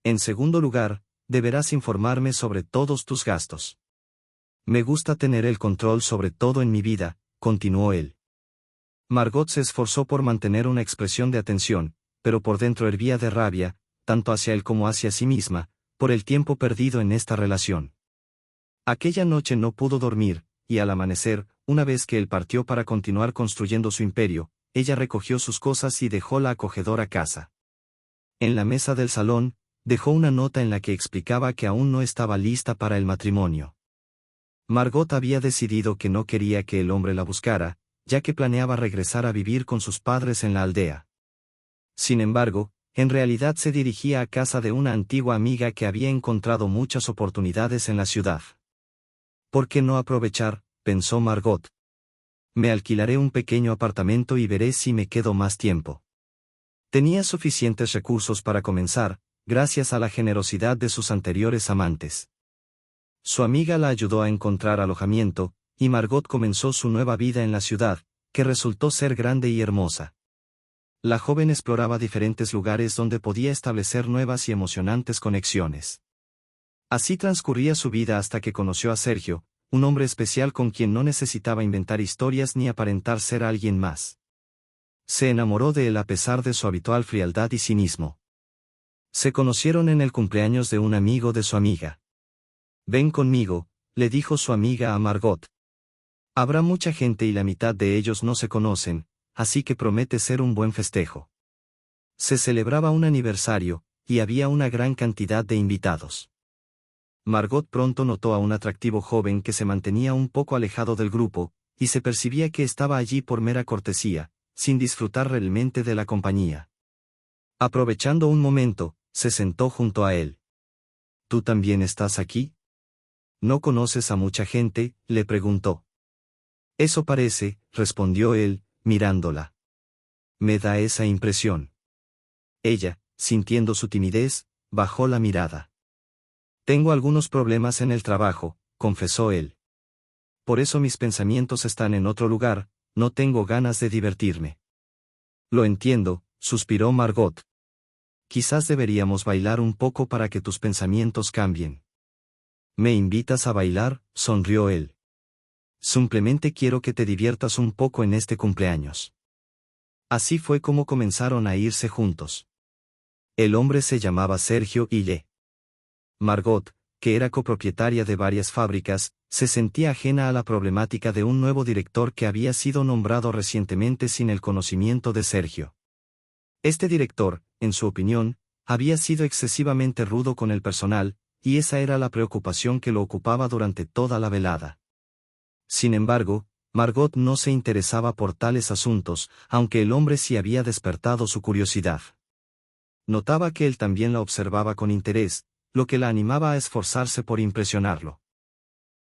En segundo lugar, deberás informarme sobre todos tus gastos. Me gusta tener el control sobre todo en mi vida, continuó él. Margot se esforzó por mantener una expresión de atención, pero por dentro hervía de rabia, tanto hacia él como hacia sí misma, por el tiempo perdido en esta relación. Aquella noche no pudo dormir, y al amanecer, una vez que él partió para continuar construyendo su imperio, ella recogió sus cosas y dejó la acogedora casa. En la mesa del salón, dejó una nota en la que explicaba que aún no estaba lista para el matrimonio. Margot había decidido que no quería que el hombre la buscara, ya que planeaba regresar a vivir con sus padres en la aldea. Sin embargo, en realidad se dirigía a casa de una antigua amiga que había encontrado muchas oportunidades en la ciudad. ¿Por qué no aprovechar?, pensó Margot. Me alquilaré un pequeño apartamento y veré si me quedo más tiempo. Tenía suficientes recursos para comenzar, gracias a la generosidad de sus anteriores amantes. Su amiga la ayudó a encontrar alojamiento, y Margot comenzó su nueva vida en la ciudad, que resultó ser grande y hermosa. La joven exploraba diferentes lugares donde podía establecer nuevas y emocionantes conexiones. Así transcurría su vida hasta que conoció a Sergio, un hombre especial con quien no necesitaba inventar historias ni aparentar ser alguien más. Se enamoró de él a pesar de su habitual frialdad y cinismo. Se conocieron en el cumpleaños de un amigo de su amiga. «Ven conmigo», le dijo su amiga a Margot. «Habrá mucha gente y la mitad de ellos no se conocen, así que promete ser un buen festejo». Se celebraba un aniversario, y había una gran cantidad de invitados. Margot pronto notó a un atractivo joven que se mantenía un poco alejado del grupo, y se percibía que estaba allí por mera cortesía, sin disfrutar realmente de la compañía. Aprovechando un momento, se sentó junto a él. «¿Tú también estás aquí? ¿No conoces a mucha gente?», le preguntó. «Eso parece», respondió él, mirándola. «Me da esa impresión». Ella, sintiendo su timidez, bajó la mirada. «Tengo algunos problemas en el trabajo», confesó él. «Por eso mis pensamientos están en otro lugar, no tengo ganas de divertirme». «Lo entiendo», suspiró Margot. «Quizás deberíamos bailar un poco para que tus pensamientos cambien». «¿Me invitas a bailar?», sonrió él. «Simplemente quiero que te diviertas un poco en este cumpleaños». Así fue como comenzaron a irse juntos. El hombre se llamaba Sergio Ille. Margot, que era copropietaria de varias fábricas, se sentía ajena a la problemática de un nuevo director que había sido nombrado recientemente sin el conocimiento de Sergio. Este director, en su opinión, había sido excesivamente rudo con el personal, y esa era la preocupación que lo ocupaba durante toda la velada. Sin embargo, Margot no se interesaba por tales asuntos, aunque el hombre sí había despertado su curiosidad. Notaba que él también la observaba con interés, lo que la animaba a esforzarse por impresionarlo.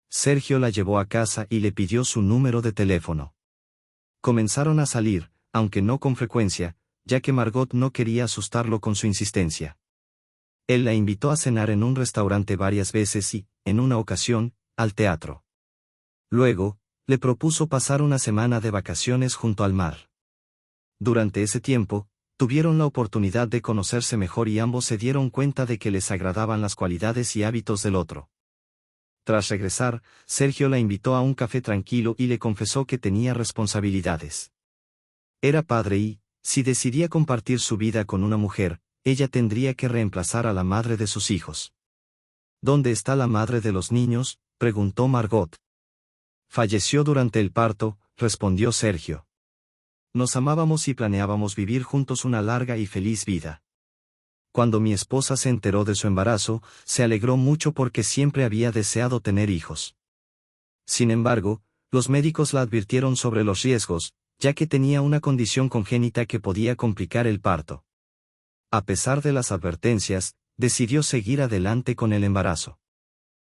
Sergio la llevó a casa y le pidió su número de teléfono. Comenzaron a salir, aunque no con frecuencia, ya que Margot no quería asustarlo con su insistencia. Él la invitó a cenar en un restaurante varias veces y, en una ocasión, al teatro. Luego, le propuso pasar una semana de vacaciones junto al mar. Durante ese tiempo, tuvieron la oportunidad de conocerse mejor y ambos se dieron cuenta de que les agradaban las cualidades y hábitos del otro. Tras regresar, Sergio la invitó a un café tranquilo y le confesó que tenía responsabilidades. Era padre y, si decidía compartir su vida con una mujer, ella tendría que reemplazar a la madre de sus hijos. «¿Dónde está la madre de los niños?», preguntó Margot. «Falleció durante el parto», respondió Sergio. «Nos amábamos y planeábamos vivir juntos una larga y feliz vida. Cuando mi esposa se enteró de su embarazo, se alegró mucho porque siempre había deseado tener hijos. Sin embargo, los médicos la advirtieron sobre los riesgos, ya que tenía una condición congénita que podía complicar el parto. A pesar de las advertencias, decidió seguir adelante con el embarazo.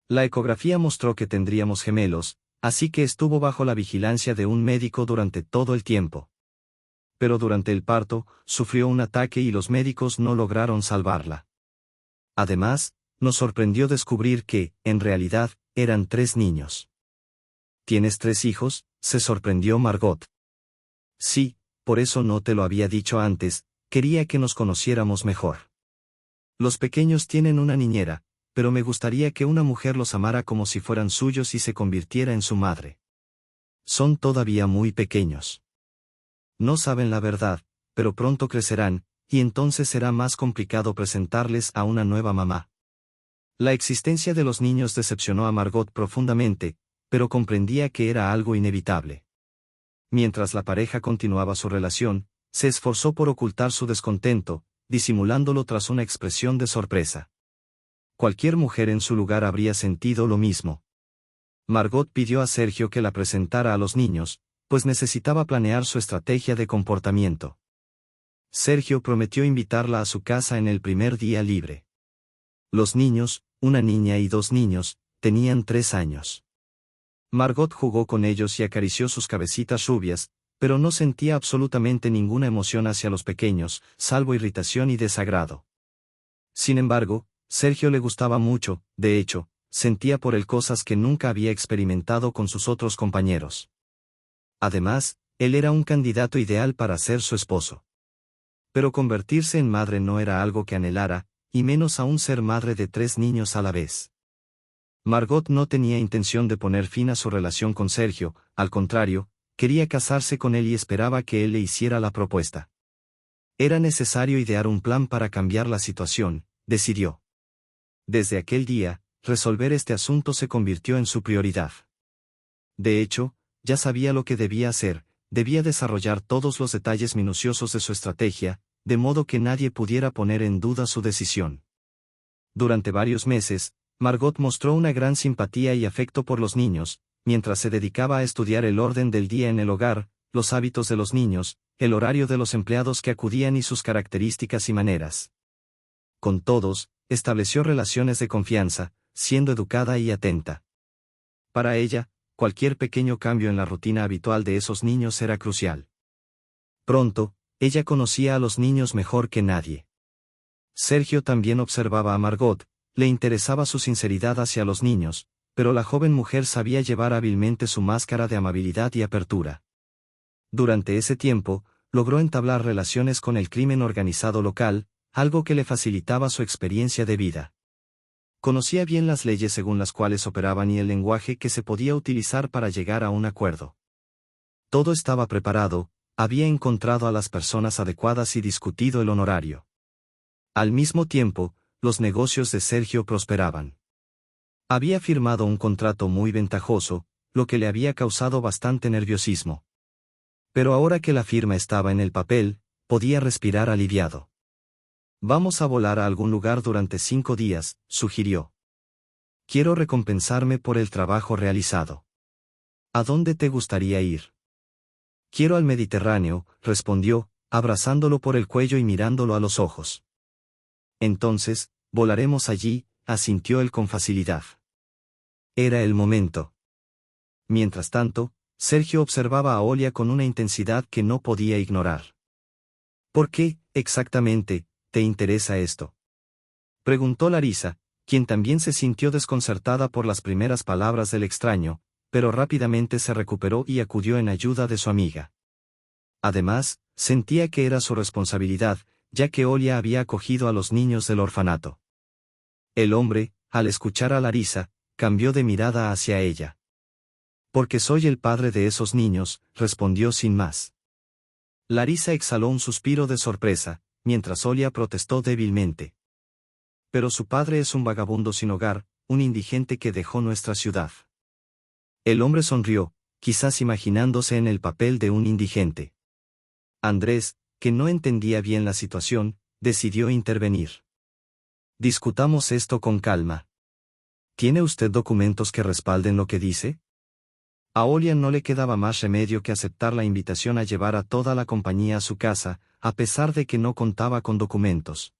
La ecografía mostró que tendríamos gemelos, así que estuvo bajo la vigilancia de un médico durante todo el tiempo. Pero durante el parto, sufrió un ataque y los médicos no lograron salvarla. Además, nos sorprendió descubrir que, en realidad, eran 3 niños». «¿Tienes 3 hijos?», se sorprendió Margot. «Sí, por eso no te lo había dicho antes, quería que nos conociéramos mejor. Los pequeños tienen una niñera, pero me gustaría que una mujer los amara como si fueran suyos y se convirtiera en su madre. Son todavía muy pequeños. No saben la verdad, pero pronto crecerán, y entonces será más complicado presentarles a una nueva mamá». La existencia de los niños decepcionó a Margot profundamente, pero comprendía que era algo inevitable. Mientras la pareja continuaba su relación, se esforzó por ocultar su descontento, disimulándolo tras una expresión de sorpresa. Cualquier mujer en su lugar habría sentido lo mismo. Margot pidió a Sergio que la presentara a los niños, pues necesitaba planear su estrategia de comportamiento. Sergio prometió invitarla a su casa en el primer día libre. Los niños, una niña y 2 niños, tenían 3 años. Margot jugó con ellos y acarició sus cabecitas rubias, pero no sentía absolutamente ninguna emoción hacia los pequeños, salvo irritación y desagrado. Sin embargo, Sergio le gustaba mucho, de hecho, sentía por él cosas que nunca había experimentado con sus otros compañeros. Además, él era un candidato ideal para ser su esposo. Pero convertirse en madre no era algo que anhelara, y menos aún ser madre de 3 niños a la vez. Margot no tenía intención de poner fin a su relación con Sergio, al contrario, quería casarse con él y esperaba que él le hiciera la propuesta. Era necesario idear un plan para cambiar la situación, decidió. Desde aquel día, resolver este asunto se convirtió en su prioridad. De hecho, ya sabía lo que debía hacer, debía desarrollar todos los detalles minuciosos de su estrategia, de modo que nadie pudiera poner en duda su decisión. Durante varios meses, Margot mostró una gran simpatía y afecto por los niños, mientras se dedicaba a estudiar el orden del día en el hogar, los hábitos de los niños, el horario de los empleados que acudían y sus características y maneras. Con todos, estableció relaciones de confianza, siendo educada y atenta. Para ella, cualquier pequeño cambio en la rutina habitual de esos niños era crucial. Pronto, ella conocía a los niños mejor que nadie. Sergio también observaba a Margot, le interesaba su sinceridad hacia los niños, pero la joven mujer sabía llevar hábilmente su máscara de amabilidad y apertura. Durante ese tiempo, logró entablar relaciones con el crimen organizado local, algo que le facilitaba su experiencia de vida. Conocía bien las leyes según las cuales operaban y el lenguaje que se podía utilizar para llegar a un acuerdo. Todo estaba preparado, había encontrado a las personas adecuadas y discutido el honorario. Al mismo tiempo, los negocios de Sergio prosperaban. Había firmado un contrato muy ventajoso, lo que le había causado bastante nerviosismo. Pero ahora que la firma estaba en el papel, podía respirar aliviado. «Vamos a volar a algún lugar durante 5 días», sugirió. «Quiero recompensarme por el trabajo realizado». «¿A dónde te gustaría ir?» «Quiero al Mediterráneo», respondió, abrazándolo por el cuello y mirándolo a los ojos. «Entonces, volaremos allí», asintió él con facilidad. Era el momento. Mientras tanto, Sergio observaba a Olia con una intensidad que no podía ignorar. «¿Por qué, exactamente, te interesa esto?», preguntó Larisa, quien también se sintió desconcertada por las primeras palabras del extraño, pero rápidamente se recuperó y acudió en ayuda de su amiga. Además, sentía que era su responsabilidad, ya que Olia había acogido a los niños del orfanato. El hombre, al escuchar a Larisa, cambió de mirada hacia ella. «Porque soy el padre de esos niños», respondió sin más. Larisa exhaló un suspiro de sorpresa, mientras Olia protestó débilmente. «Pero su padre es un vagabundo sin hogar, un indigente que dejó nuestra ciudad». El hombre sonrió, quizás imaginándose en el papel de un indigente. Andrés, que no entendía bien la situación, decidió intervenir. «Discutamos esto con calma. ¿Tiene usted documentos que respalden lo que dice?». A Olia no le quedaba más remedio que aceptar la invitación a llevar a toda la compañía a su casa, a pesar de que no contaba con documentos.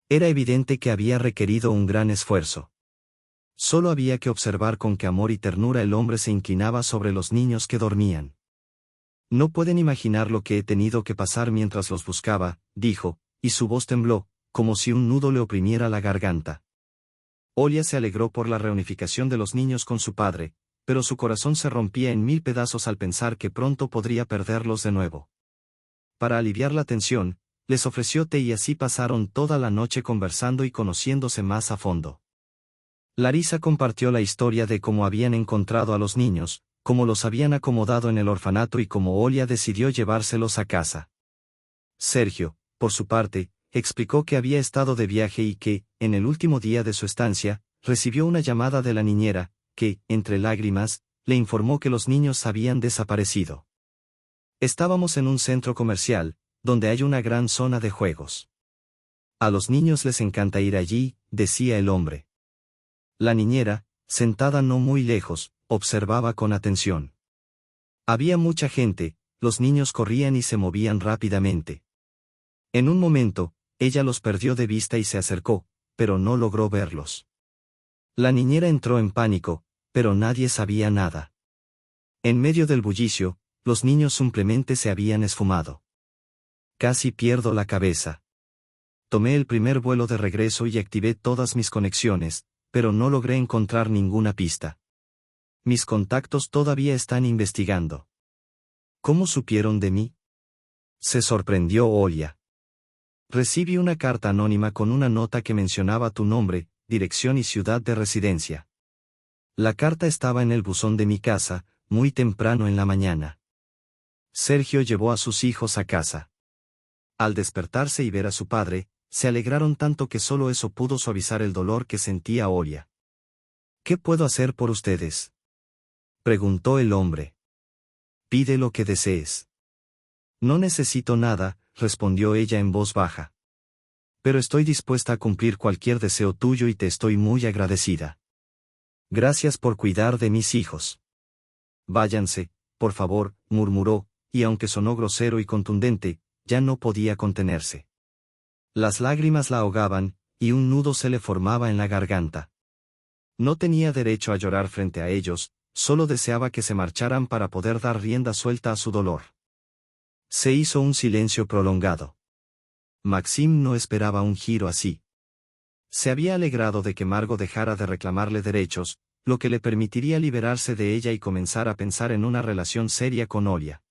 Era evidente que había requerido un gran esfuerzo. Solo había que observar con qué amor y ternura el hombre se inclinaba sobre los niños que dormían. «No pueden imaginar lo que he tenido que pasar mientras los buscaba», dijo, y su voz tembló, como si un nudo le oprimiera la garganta. Olia se alegró por la reunificación de los niños con su padre, pero su corazón se rompía en 1000 pedazos al pensar que pronto podría perderlos de nuevo. Para aliviar la tensión, les ofreció té y así pasaron toda la noche conversando y conociéndose más a fondo. Larisa compartió la historia de cómo habían encontrado a los niños, cómo los habían acomodado en el orfanato y cómo Olia decidió llevárselos a casa. Sergio, por su parte, explicó que había estado de viaje y que, en el último día de su estancia, recibió una llamada de la niñera, que, entre lágrimas, le informó que los niños habían desaparecido. «Estábamos en un centro comercial, donde hay una gran zona de juegos. A los niños les encanta ir allí», decía el hombre. La niñera, sentada no muy lejos, observaba con atención. Había mucha gente, los niños corrían y se movían rápidamente. En un momento, ella los perdió de vista y se acercó, pero no logró verlos. La niñera entró en pánico, pero nadie sabía nada. En medio del bullicio, los niños simplemente se habían esfumado. Casi pierdo la cabeza. Tomé el primer vuelo de regreso y activé todas mis conexiones, pero no logré encontrar ninguna pista. Mis contactos todavía están investigando. ¿Cómo supieron de mí? Se sorprendió Olia. Recibí una carta anónima con una nota que mencionaba tu nombre, dirección y ciudad de residencia. La carta estaba en el buzón de mi casa, muy temprano en la mañana. Sergio llevó a sus hijos a casa. Al despertarse y ver a su padre, se alegraron tanto que solo eso pudo suavizar el dolor que sentía Olia. ¿Qué puedo hacer por ustedes?, preguntó el hombre. Pide lo que desees. No necesito nada, respondió ella en voz baja. Pero estoy dispuesta a cumplir cualquier deseo tuyo y te estoy muy agradecida. Gracias por cuidar de mis hijos. Váyanse, por favor, murmuró, y aunque sonó grosero y contundente, ya no podía contenerse. Las lágrimas la ahogaban, y un nudo se le formaba en la garganta. No tenía derecho a llorar frente a ellos, solo deseaba que se marcharan para poder dar rienda suelta a su dolor. Se hizo un silencio prolongado. Maxim no esperaba un giro así. Se había alegrado de que Margot dejara de reclamarle derechos, lo que le permitiría liberarse de ella y comenzar a pensar en una relación seria con Olia.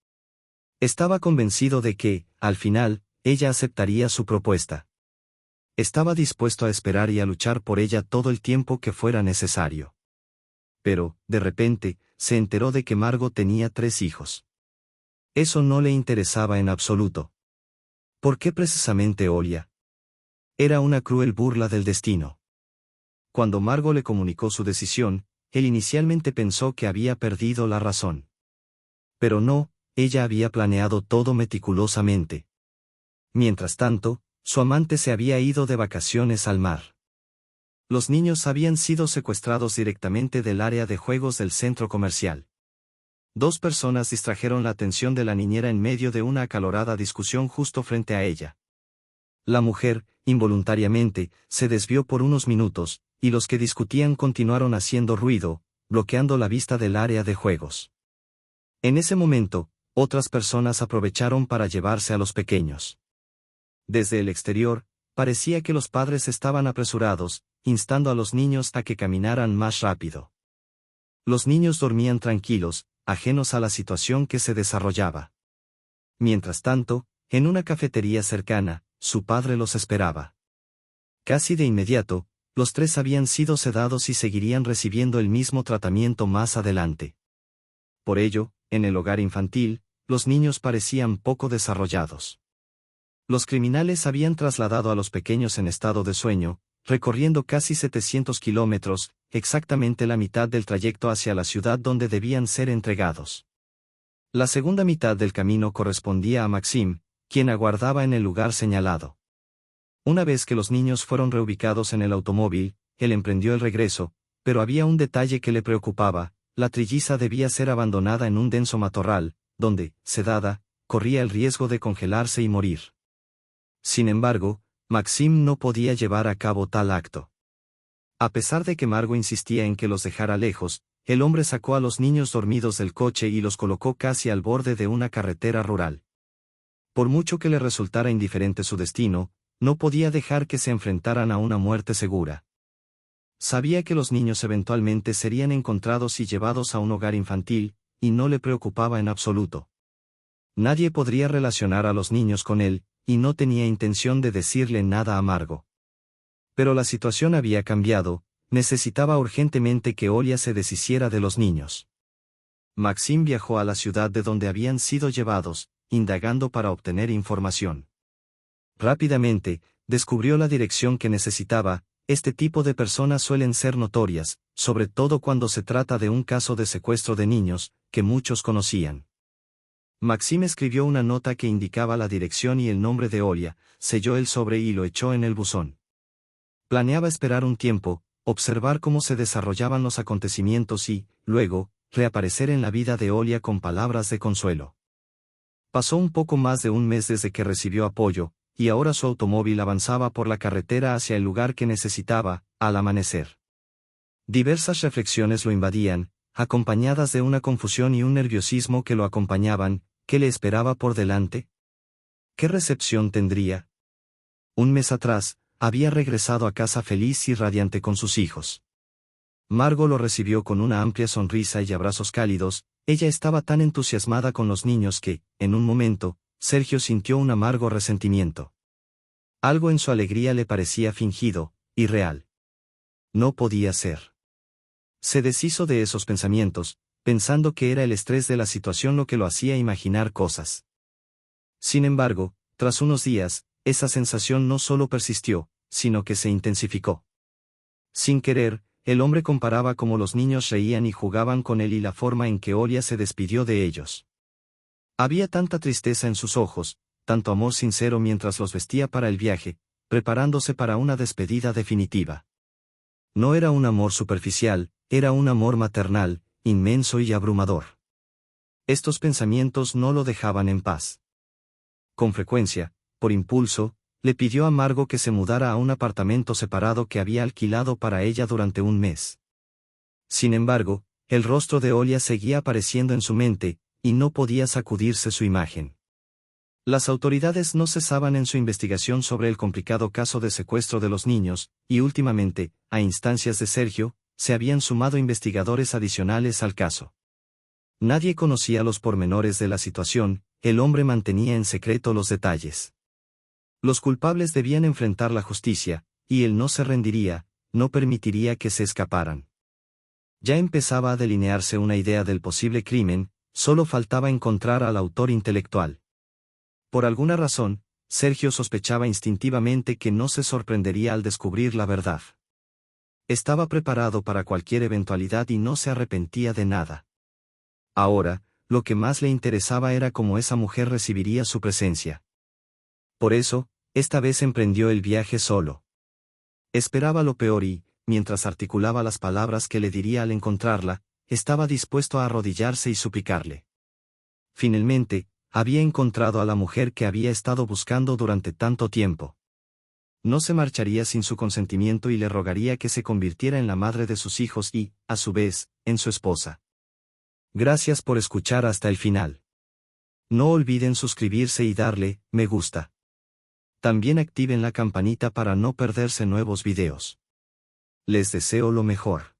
Estaba convencido de que, al final, ella aceptaría su propuesta. Estaba dispuesto a esperar y a luchar por ella todo el tiempo que fuera necesario. Pero, de repente, se enteró de que Margot tenía 3 hijos. Eso no le interesaba en absoluto. ¿Por qué precisamente Olia? Era una cruel burla del destino. Cuando Margot le comunicó su decisión, él inicialmente pensó que había perdido la razón. Pero no, ella había planeado todo meticulosamente. Mientras tanto, su amante se había ido de vacaciones al mar. Los niños habían sido secuestrados directamente del área de juegos del centro comercial. 2 personas distrajeron la atención de la niñera en medio de una acalorada discusión justo frente a ella. La mujer, involuntariamente, se desvió por unos minutos, y los que discutían continuaron haciendo ruido, bloqueando la vista del área de juegos. En ese momento, otras personas aprovecharon para llevarse a los pequeños. Desde el exterior, parecía que los padres estaban apresurados, instando a los niños a que caminaran más rápido. Los niños dormían tranquilos, ajenos a la situación que se desarrollaba. Mientras tanto, en una cafetería cercana, su padre los esperaba. Casi de inmediato, los 3 habían sido sedados y seguirían recibiendo el mismo tratamiento más adelante. Por ello, en el hogar infantil, los niños parecían poco desarrollados. Los criminales habían trasladado a los pequeños en estado de sueño, recorriendo casi 700 kilómetros, exactamente la mitad del trayecto hacia la ciudad donde debían ser entregados. La segunda mitad del camino correspondía a Maxim, quien aguardaba en el lugar señalado. Una vez que los niños fueron reubicados en el automóvil, él emprendió el regreso, pero había un detalle que le preocupaba: la trilliza debía ser abandonada en un denso matorral, donde, sedada, corría el riesgo de congelarse y morir. Sin embargo, Maxim no podía llevar a cabo tal acto. A pesar de que Margot insistía en que los dejara lejos, el hombre sacó a los niños dormidos del coche y los colocó casi al borde de una carretera rural. Por mucho que le resultara indiferente su destino, no podía dejar que se enfrentaran a una muerte segura. Sabía que los niños eventualmente serían encontrados y llevados a un hogar infantil, y no le preocupaba en absoluto. Nadie podría relacionar a los niños con él, y no tenía intención de decirle nada a Margot. Pero la situación había cambiado, necesitaba urgentemente que Olia se deshiciera de los niños. Maxim viajó a la ciudad de donde habían sido llevados, indagando para obtener información. Rápidamente, descubrió la dirección que necesitaba. Este tipo de personas suelen ser notorias, sobre todo cuando se trata de un caso de secuestro de niños, que muchos conocían. Maxim escribió una nota que indicaba la dirección y el nombre de Olia, selló el sobre y lo echó en el buzón. Planeaba esperar un tiempo, observar cómo se desarrollaban los acontecimientos y, luego, reaparecer en la vida de Olia con palabras de consuelo. Pasó un poco más de un mes desde que recibió apoyo, y ahora su automóvil avanzaba por la carretera hacia el lugar que necesitaba, al amanecer. Diversas reflexiones lo invadían, acompañadas de una confusión y un nerviosismo que lo acompañaban. ¿Qué le esperaba por delante? ¿Qué recepción tendría? Un mes atrás, había regresado a casa feliz y radiante con sus hijos. Margot lo recibió con una amplia sonrisa y abrazos cálidos. Ella estaba tan entusiasmada con los niños que, en un momento, Sergio sintió un amargo resentimiento. Algo en su alegría le parecía fingido, irreal. No podía ser. Se deshizo de esos pensamientos, pensando que era el estrés de la situación lo que lo hacía imaginar cosas. Sin embargo, tras unos días, esa sensación no solo persistió, sino que se intensificó. Sin querer, el hombre comparaba cómo los niños reían y jugaban con él y la forma en que Olia se despidió de ellos. Había tanta tristeza en sus ojos, tanto amor sincero mientras los vestía para el viaje, preparándose para una despedida definitiva. No era un amor superficial, era un amor maternal, inmenso y abrumador. Estos pensamientos no lo dejaban en paz. Con frecuencia, por impulso, le pidió a Margot que se mudara a un apartamento separado que había alquilado para ella durante un mes. Sin embargo, el rostro de Olia seguía apareciendo en su mente, y no podía sacudirse su imagen. Las autoridades no cesaban en su investigación sobre el complicado caso de secuestro de los niños, y últimamente, a instancias de Sergio, se habían sumado investigadores adicionales al caso. Nadie conocía los pormenores de la situación, el hombre mantenía en secreto los detalles. Los culpables debían enfrentar la justicia, y él no se rendiría, no permitiría que se escaparan. Ya empezaba a delinearse una idea del posible crimen, solo faltaba encontrar al autor intelectual. Por alguna razón, Sergio sospechaba instintivamente que no se sorprendería al descubrir la verdad. Estaba preparado para cualquier eventualidad y no se arrepentía de nada. Ahora, lo que más le interesaba era cómo esa mujer recibiría su presencia. Por eso, esta vez emprendió el viaje solo. Esperaba lo peor y, mientras articulaba las palabras que le diría al encontrarla, estaba dispuesto a arrodillarse y suplicarle. Finalmente, había encontrado a la mujer que había estado buscando durante tanto tiempo. No se marcharía sin su consentimiento y le rogaría que se convirtiera en la madre de sus hijos y, a su vez, en su esposa. Gracias por escuchar hasta el final. No olviden suscribirse y darle me gusta. También activen la campanita para no perderse nuevos videos. Les deseo lo mejor.